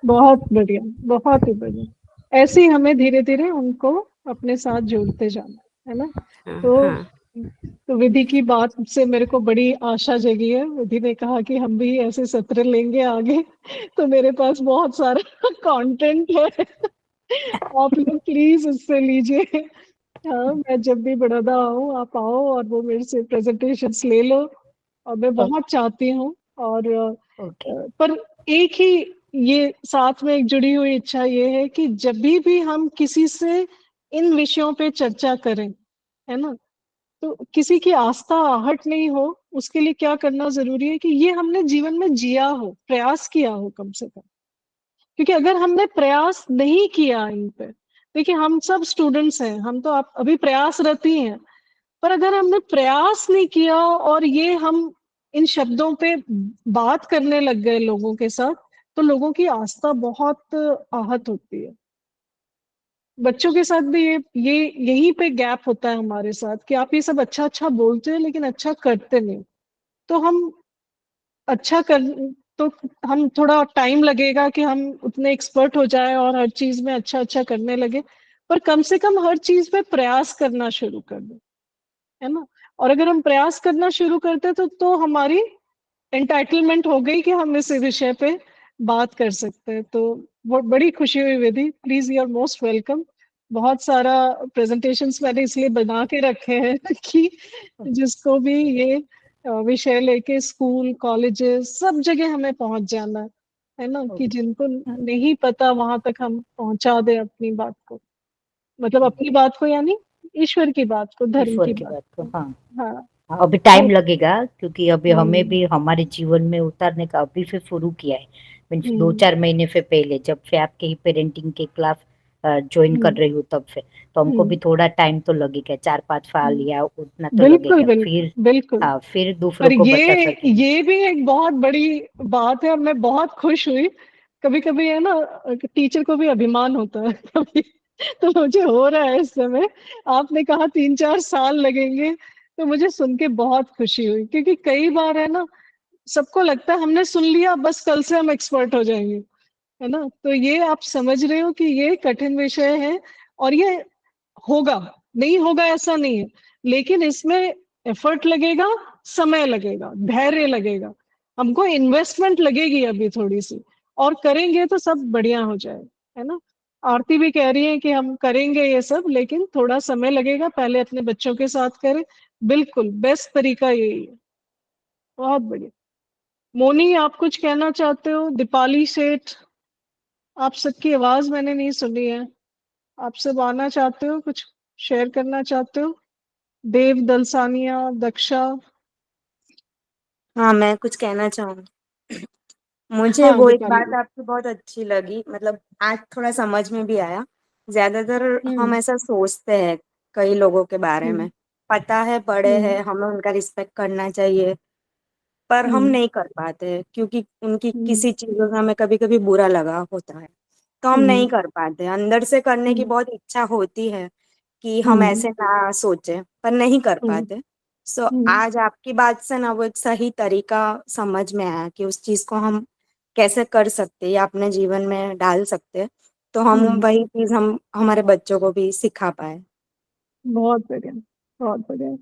बहुत बढ़िया, बहुत ही बढ़िया। ऐसे ही हमें धीरे धीरे उनको अपने साथ जोड़ते जाना है ना। हाँ तो हाँ। तो विधि की बात से मेरे को बड़ी आशा जगी है। विधि ने कहा कि हम भी ऐसे सत्र लेंगे आगे, तो मेरे पास बहुत सारा कंटेंट है। आप लोग प्लीज उससे लीजिए। हाँ, मैं जब भी बड़ौदा आऊँ आप आओ और वो मेरे से प्रेजेंटेशंस ले लो, और मैं बहुत चाहती हूँ। और ओके। पर एक ही ये साथ में एक जुड़ी हुई इच्छा ये है कि जब भी हम किसी से इन विषयों पे चर्चा करें, है ना, तो किसी की आस्था आहट नहीं हो। उसके लिए क्या करना जरूरी है कि ये हमने जीवन में जिया हो, प्रयास किया हो कम से कम। क्योंकि अगर हमने प्रयास नहीं किया इन पे, देखिए हम सब स्टूडेंट्स हैं, हम तो आप अभी प्रयासरत ही हैं, पर अगर हमने प्रयास नहीं किया और ये हम इन शब्दों पे बात करने लग गए लोगों के साथ, तो लोगों की आस्था बहुत आहत होती है। बच्चों के साथ भी ये यहीं पे गैप होता है हमारे साथ कि आप ये सब अच्छा अच्छा बोलते हैं लेकिन अच्छा करते नहीं। तो हम अच्छा कर तो हम थोड़ा टाइम लगेगा कि हम उतने एक्सपर्ट हो जाए और हर चीज में अच्छा अच्छा करने लगे, पर कम से कम हर चीज पे प्रयास करना शुरू कर दो, है ना। और अगर हम प्रयास करना शुरू करते तो हमारी एंटाइटलमेंट हो गई कि हम इस विषय पे बात कर सकते हैं। तो बहुत बड़ी खुशी हुई Vidhi, please you are most welcome. बहुत सारा प्रेजेंटेशंस मैंने इसलिए बना के रखे हैं कि जिसको भी ये विषय लेके स्कूल कॉलेजेस सब जगह हमें पहुंच जाना है ना, कि जिनको नहीं पता वहां तक हम पहुंचा दें अपनी बात को, मतलब अपनी बात को यानी ईश्वर की बात को, धर्म ईश्वर की की बात बात को, को। हाँ। हाँ। हाँ, अभी तो टाइम लगेगा क्योंकि अभी हमें हम्म भी हमारे जीवन में उतारने का अभी से शुरू किया है। मीन्स दो हम्म चार महीने से पहले जब से आपके ही पेरेंटिंग के क्लास ज्वाइन कर हम्म रही हूँ तब से, तो हमको भी हम्म थोड़ा टाइम तो लगेगा, 4-5 साल हम्म। या उतना तो बिल्कुल लगेगा। बिल्कुल फिर बिल्कुल। हाँ, फिर दूसरों पर को बता सकेंगे। ये भी एक बहुत बड़ी बात है, मैं बहुत खुश हुई। कभी कभी है ना, टीचर को भी अभिमान होता है कभी, तो मुझे हो रहा है इस समय। आपने कहा 3-4 साल लगेंगे, तो मुझे सुन के बहुत खुशी हुई, क्योंकि कई बार है ना, सबको लगता है हमने सुन लिया बस कल से हम एक्सपर्ट हो जाएंगे, है ना। तो ये आप समझ रहे हो कि ये कठिन विषय है, और ये होगा, नहीं होगा ऐसा नहीं है, लेकिन इसमें एफर्ट लगेगा, समय लगेगा, धैर्य लगेगा, हमको इन्वेस्टमेंट लगेगी अभी थोड़ी सी, और करेंगे तो सब बढ़िया हो जाए, है ना। आरती भी कह रही है कि हम करेंगे ये सब, लेकिन थोड़ा समय लगेगा, पहले अपने बच्चों के साथ करें। बिल्कुल बेस्ट तरीका यही है। बहुत बढ़िया। मोनी, आप कुछ कहना चाहते हो? दीपाली सेठ, आप सबकी आवाज मैंने नहीं सुनी है, आप सब आना चाहते हो, कुछ शेयर करना चाहते हो? देव, दलसानिया, दक्षा। हाँ, मैं कुछ कहना चाहूंगी। मुझे हाँ वो एक दीपाली बात जी। आपकी बहुत अच्छी लगी, मतलब आज थोड़ा समझ में भी आया। ज्यादातर हम हम्म ऐसा सोचते हैं कई लोगों के बारे हम्म में, पता है बड़े हम्म हैं, हमें उनका रिस्पेक्ट करना चाहिए, पर हम हम्म नहीं कर पाते हैं क्योंकि उनकी हम्म किसी चीजों से हमें कभी कभी बुरा लगा होता है, तो हम नहीं हम्म कर पाते। अंदर से करने की हम्म बहुत इच्छा होती है कि हम हम्म ऐसे ना सोचे, पर नहीं कर हम्म पाते। सो हम्म आज आपकी बात से ना वो एक सही तरीका समझ में आया कि उस चीज को हम कैसे कर सकते हैं या अपने जीवन में डाल सकते हैं, तो हम हम्म। वही चीज हम हमारे बच्चों को भी सिखा पाए। बहुत बढ़िया, बहुत बढ़िया।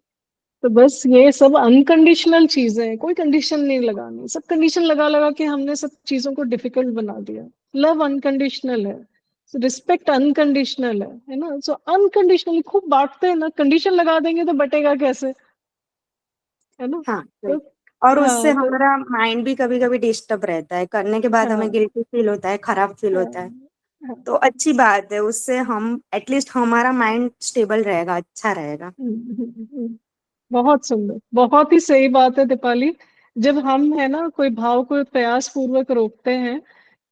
तो बस ये सब अनकंडीशनल चीजें हैं, कोई कंडीशन नहीं लगानी, सब कंडीशन लगा लगा के हमने सब चीजों को डिफिकल्ट बना दिया। लव अनकंडीशनल है, रिस्पेक्ट अनकंडीशनल है ना। सो अनकंडीशनली खूब बांटते हैं ना, कंडीशन लगा देंगे तो बटेगा कैसे, है ना। हाँ, तो सही। और उससे हाँ तो हमारा माइंड भी कभी कभी डिस्टर्ब रहता है, करने के बाद हमें हाँ गिल्टी फील होता है, खराब फील हाँ होता है। हाँ। तो अच्छी बात है, उससे हम एटलीस्ट हमारा माइंड स्टेबल रहेगा, अच्छा रहेगा। बहुत सुंदर, बहुत ही सही बात है दीपाली। जब हम है ना कोई भाव को प्रयास पूर्वक रोकते हैं,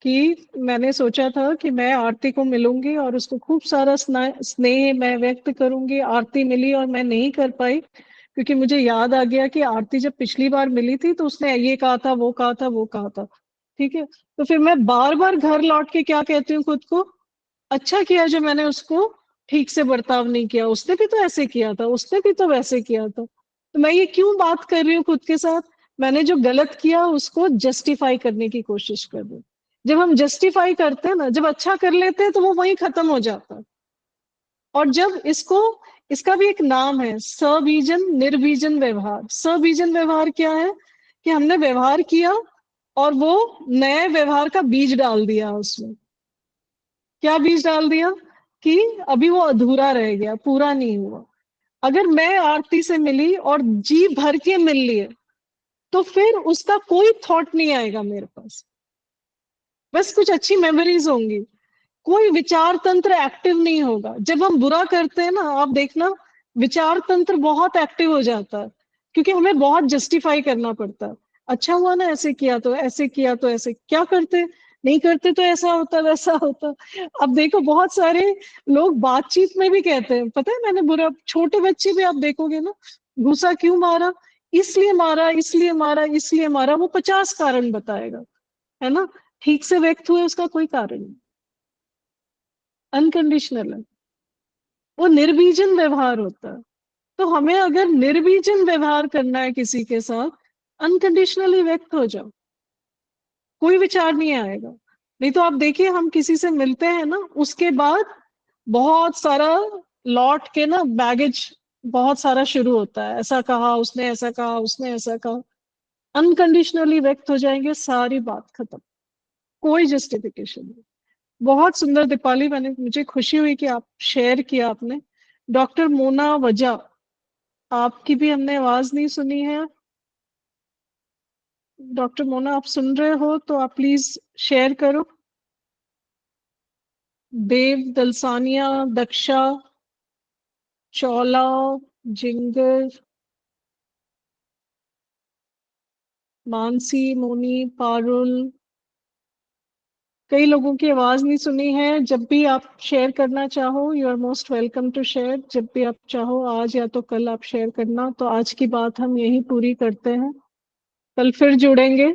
कि मैंने सोचा था कि मैं आरती को मिलूंगी और उसको खूब सारा स्नेह मैं व्यक्त करूंगी, आरती मिली और मैं नहीं कर पाई, क्योंकि मुझे याद आ गया कि आरती जब पिछली बार मिली थी तो उसने ये कहा था, वो कहा था, वो कहा था। ठीक है, तो फिर मैं बार बार घर लौट के क्या कहती हूँ खुद को, अच्छा किया जो मैंने उसको ठीक से बर्ताव नहीं किया, उसने भी तो ऐसे किया था, उसने भी तो वैसे किया था। तो मैं ये क्यों बात कर रही हूँ खुद के साथ? मैंने जो गलत किया उसको जस्टिफाई करने की कोशिश कर रही हूँ। जब हम जस्टिफाई करते हैं ना, जब अच्छा कर लेते हैं तो वो वहीं खत्म हो जाता है। और जब इसको इसका भी एक नाम है, सबीजन निर्बीजन व्यवहार। सबीजन व्यवहार क्या है कि हमने व्यवहार किया और वो नए व्यवहार का बीज डाल दिया उसमें। क्या बीज डाल दिया कि अभी वो अधूरा रह गया, पूरा नहीं हुआ। अगर मैं आरती से मिली और जी भर के मिल लिए तो फिर उसका कोई थॉट नहीं आएगा मेरे पास, बस कुछ अच्छी मेमोरीज होंगी, कोई विचार तंत्र एक्टिव नहीं होगा। जब हम बुरा करते हैं ना, आप देखना विचार तंत्र बहुत एक्टिव हो जाता है, क्योंकि हमें बहुत जस्टिफाई करना पड़ता है। अच्छा हुआ ना, ऐसे किया तो ऐसे किया तो ऐसे, क्या करते नहीं करते तो ऐसा होता वैसा होता। अब देखो बहुत सारे लोग बातचीत में भी कहते हैं, पता है मैंने बुरा, छोटे बच्चे भी आप देखोगे ना, गुस्सा क्यों मारा, इसलिए मारा, इसलिए मारा, इसलिए मारा, वो 50 कारण बताएगा, है ना। ठीक से व्यक्त हुए उसका कोई कारण नहीं, अनकंडीशनल है, वो निर्बीजन व्यवहार होता है। तो हमें अगर निर्बीजन व्यवहार करना है किसी के साथ, अनकंडीशनली व्यक्त हो जाओ, कोई विचार नहीं आएगा। नहीं तो आप देखिए हम किसी से मिलते हैं ना, उसके बाद बहुत सारा लौट के ना बैगेज बहुत सारा शुरू होता है, ऐसा कहा उसने, ऐसा कहा उसने, ऐसा कहा। अनकंडीशनली व्यक्त हो जाएंगे, सारी बात खत्म, कोई जस्टिफिकेशन नहीं। बहुत सुंदर दीपाली, मुझे खुशी हुई कि आप शेयर किया आपने। डॉक्टर मोना वजा, आपकी भी हमने आवाज नहीं सुनी है। डॉक्टर मोना, आप सुन रहे हो तो आप प्लीज शेयर करो। देव दलसानिया, दक्षा, चौला, जिंगर, मानसी, मोनी, पारुल, कई लोगों की आवाज नहीं सुनी है। जब भी आप शेयर करना चाहो, you are most welcome to share. जब भी आप चाहो, आज या तो कल आप शेयर करना। तो आज की बात हम यही पूरी करते हैं, कल फिर जुड़ेंगे।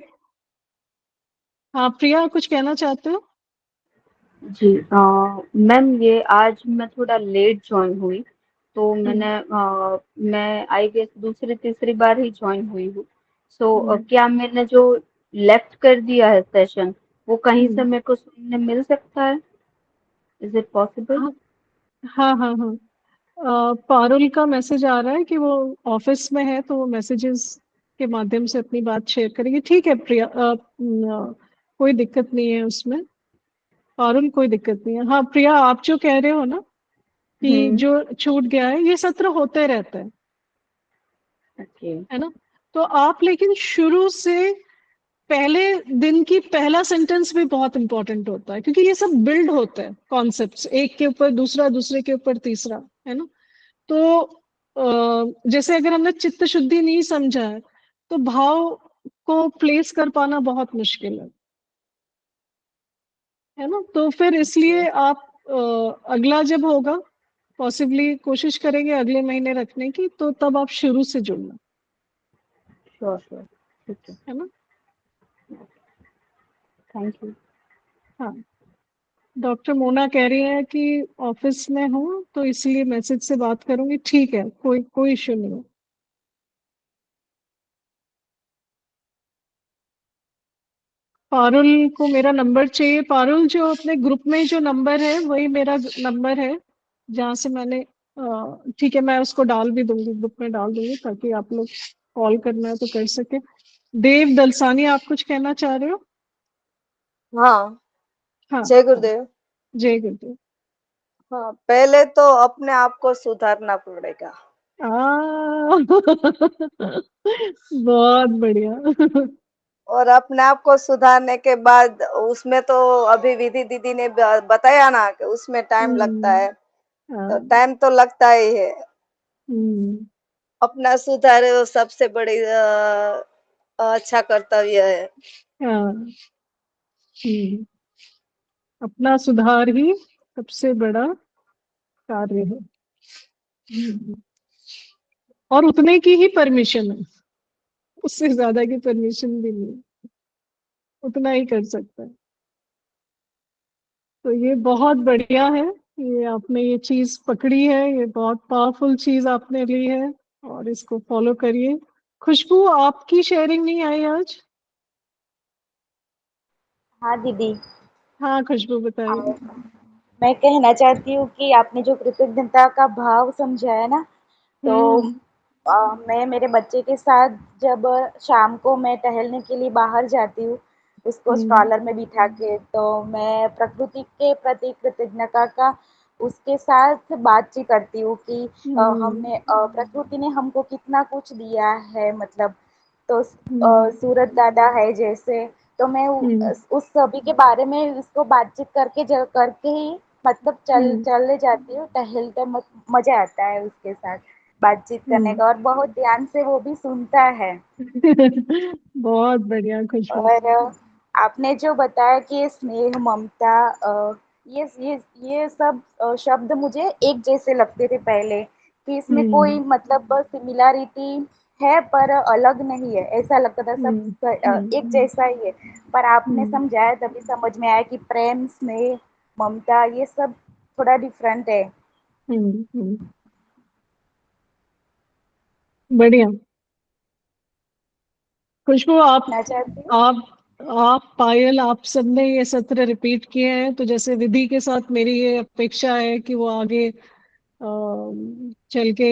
हाँ प्रिया, कुछ कहना चाहते हो? जी मैम, ये आज मैं थोड़ा लेट ज्वाइन हुई, तो मैं आई गेस दूसरी तीसरी बार ही ज्वाइन हुई हूँ। सो क्या मैंने जो लेफ्ट कर दिया है सेशन, वो कहीं से मेरे को सुनने मिल सकता है? Is it possible? हाँ हाँ हाँ हाँ। पारुल का मैसेज आ रहा है कि वो ऑफिस में है, तो वो मैसेजेस के माध्यम से अपनी बात शेयर करेगी। ठीक है प्रिया, कोई दिक्कत नहीं है उसमें। पारुल, कोई दिक्कत नहीं है। हाँ प्रिया, आप जो कह रहे हो ना कि हम्म। जो छूट गया है, ये सत्र होते रहते हैं, ओके। है ना। तो आप लेकिन शुरू से पहले दिन की पहला सेंटेंस भी बहुत इंपॉर्टेंट होता है, क्योंकि ये सब बिल्ड होते हैं कॉन्सेप्ट्स, एक के ऊपर दूसरा, दूसरे के ऊपर तीसरा, है ना। तो जैसे अगर हमने चित्त शुद्धि नहीं समझा है, तो भाव को प्लेस कर पाना बहुत मुश्किल है ना। तो फिर इसलिए आप अगला जब होगा, पॉसिबली कोशिश करेंगे अगले महीने रखने की, तो तब आप शुरू से जुड़ना, श्योर श्योर, ठीक है। है ना। Thank you. हाँ, डॉक्टर मोना कह रही है कि ऑफिस में हूँ तो इसलिए मैसेज से बात करूंगी। ठीक है, कोई कोई इश्यू नहीं है। पारुल को मेरा नंबर चाहिए। पारुल, जो अपने ग्रुप में जो नंबर है वही मेरा नंबर है, जहाँ से मैंने ठीक है, मैं उसको डाल भी दूंगी, ग्रुप में डाल दूंगी, ताकि आप लोग कॉल करना है तो कर सके। देव दलसानी, आप कुछ कहना चाह रहे हो? हाँ, हाँ जय हाँ, गुरुदेव। जय गुरुदेव। हाँ, पहले तो अपने आप को सुधारना पड़ेगा। बहुत बढ़िया। और अपने आप को सुधारने के बाद उसमें तो अभी विधि दीदी ने बताया ना कि उसमें टाइम लगता है, तो हाँ, टाइम तो लगता ही है। हम्म, अपना सुधारे वो सबसे बड़ी अच्छा कर्तव्य है। हाँ, हम्म, अपना सुधार ही सबसे बड़ा कार्य है। हम्म, और उतने की ही परमिशन है, उससे ज्यादा की परमिशन भी नहीं, उतना ही कर सकता है। तो ये बहुत बढ़िया है, ये आपने ये चीज पकड़ी है, ये बहुत पावरफुल चीज आपने ली है, और इसको फॉलो करिए। खुशबू, आपकी शेयरिंग नहीं आई आज? हाँ दीदी। हाँ खुशबू, बताइए। मैं कहना चाहती हूँ कि आपने जो कृतज्ञता का भाव समझाया ना, तो हम्म मैं मेरे बच्चे के साथ जब शाम को मैं टहलने के लिए बाहर जाती हूँ, उसको हम्म स्ट्रॉलर में बिठा के, तो मैं प्रकृति के प्रति कृतज्ञता का उसके साथ बातचीत करती हूँ कि हम्म हमने प्रकृति ने हमको कितना कुछ दिया है, मतलब तो हम्म सूरज दादा है जैसे, तो मैं हम्म उस सभी के बारे में उसको बातचीत करके ही मतलब हम्म चले जाती हूँ टहलते, मजा आता है उसके साथ बातचीत करने हम्म का, और बहुत ध्यान से वो भी सुनता है। बहुत बढ़िया खुशबू। और आपने जो बताया कि स्नेह, ममता, ये सब शब्द मुझे एक जैसे लगते थे पहले, कि इसमें कोई हम्म मतलब सिमिलैरिटी है पर अलग नहीं है, ऐसा लगता था सब हम्म एक हम्म जैसा ही है। पर आपने हम्म समझाया तभी समझ में आया कि प्रेम, स्नेह, ममता ये सब थोड़ा डिफरेंट है। हम्म। बढ़िया खुशबू। मैं चाहती हूँ। आप पायल, आप सबने ये सत्र रिपीट किए हैं, तो जैसे विधि के साथ मेरी ये अपेक्षा है कि वो आगे चल के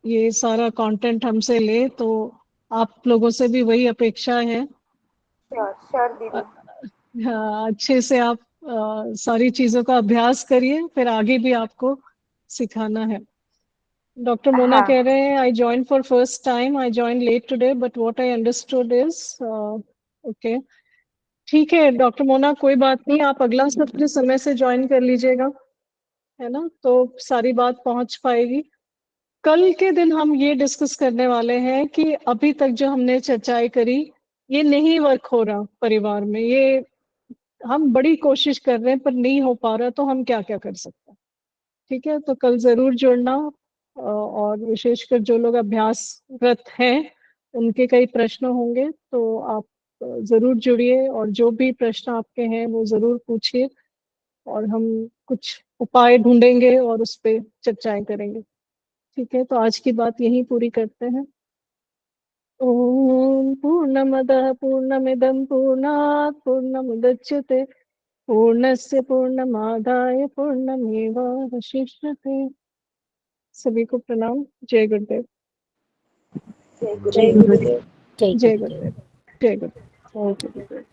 ये सारा कंटेंट हमसे ले, तो आप लोगों से भी वही अपेक्षा है। श्योर श्योर अ, दीदी। हाँ, अच्छे से आप सारी चीजों का अभ्यास करिए, फिर आगे भी आपको सिखाना है। डॉक्टर मोना हाँ कह रहे हैं, I join for first time, I join late today, but what I understood is okay. ठीक है डॉक्टर मोना, कोई बात नहीं, आप अगला सत्र समय से ज्वाइन कर लीजिएगा, है ना, तो सारी बात पहुंच पाएगी। कल के दिन हम ये डिस्कस करने वाले हैं कि अभी तक जो हमने चर्चाएं करी, ये नहीं वर्क हो रहा परिवार में, ये हम बड़ी कोशिश कर रहे हैं पर नहीं हो पा रहा, तो हम क्या क्या कर सकते हैं। ठीक है, तो कल जरूर जुड़ना। और विशेषकर जो लोग अभ्यासरत हैं, उनके कई प्रश्न होंगे, तो आप जरूर जुड़िए, और जो भी प्रश्न आपके हैं वो जरूर पूछिए, और हम कुछ उपाय ढूंढेंगे और उस पे चर्चाएं करेंगे। ठीक है, तो आज की बात यहीं पूरी करते हैं। ओम पूर्णमदः पूर्णमिदं पूर्णात् पूर्णमुदच्यते पूर्णस्य पूर्णमादाय पूर्णमेवावशिष्यते। सभी को प्रणाम। जय गुरुदेव। जय जय गुरुदेव। गुरुदेव। जय जय गुरुदेव। गुरुदेव। जय गुरुदेव। जय गुरुदेव।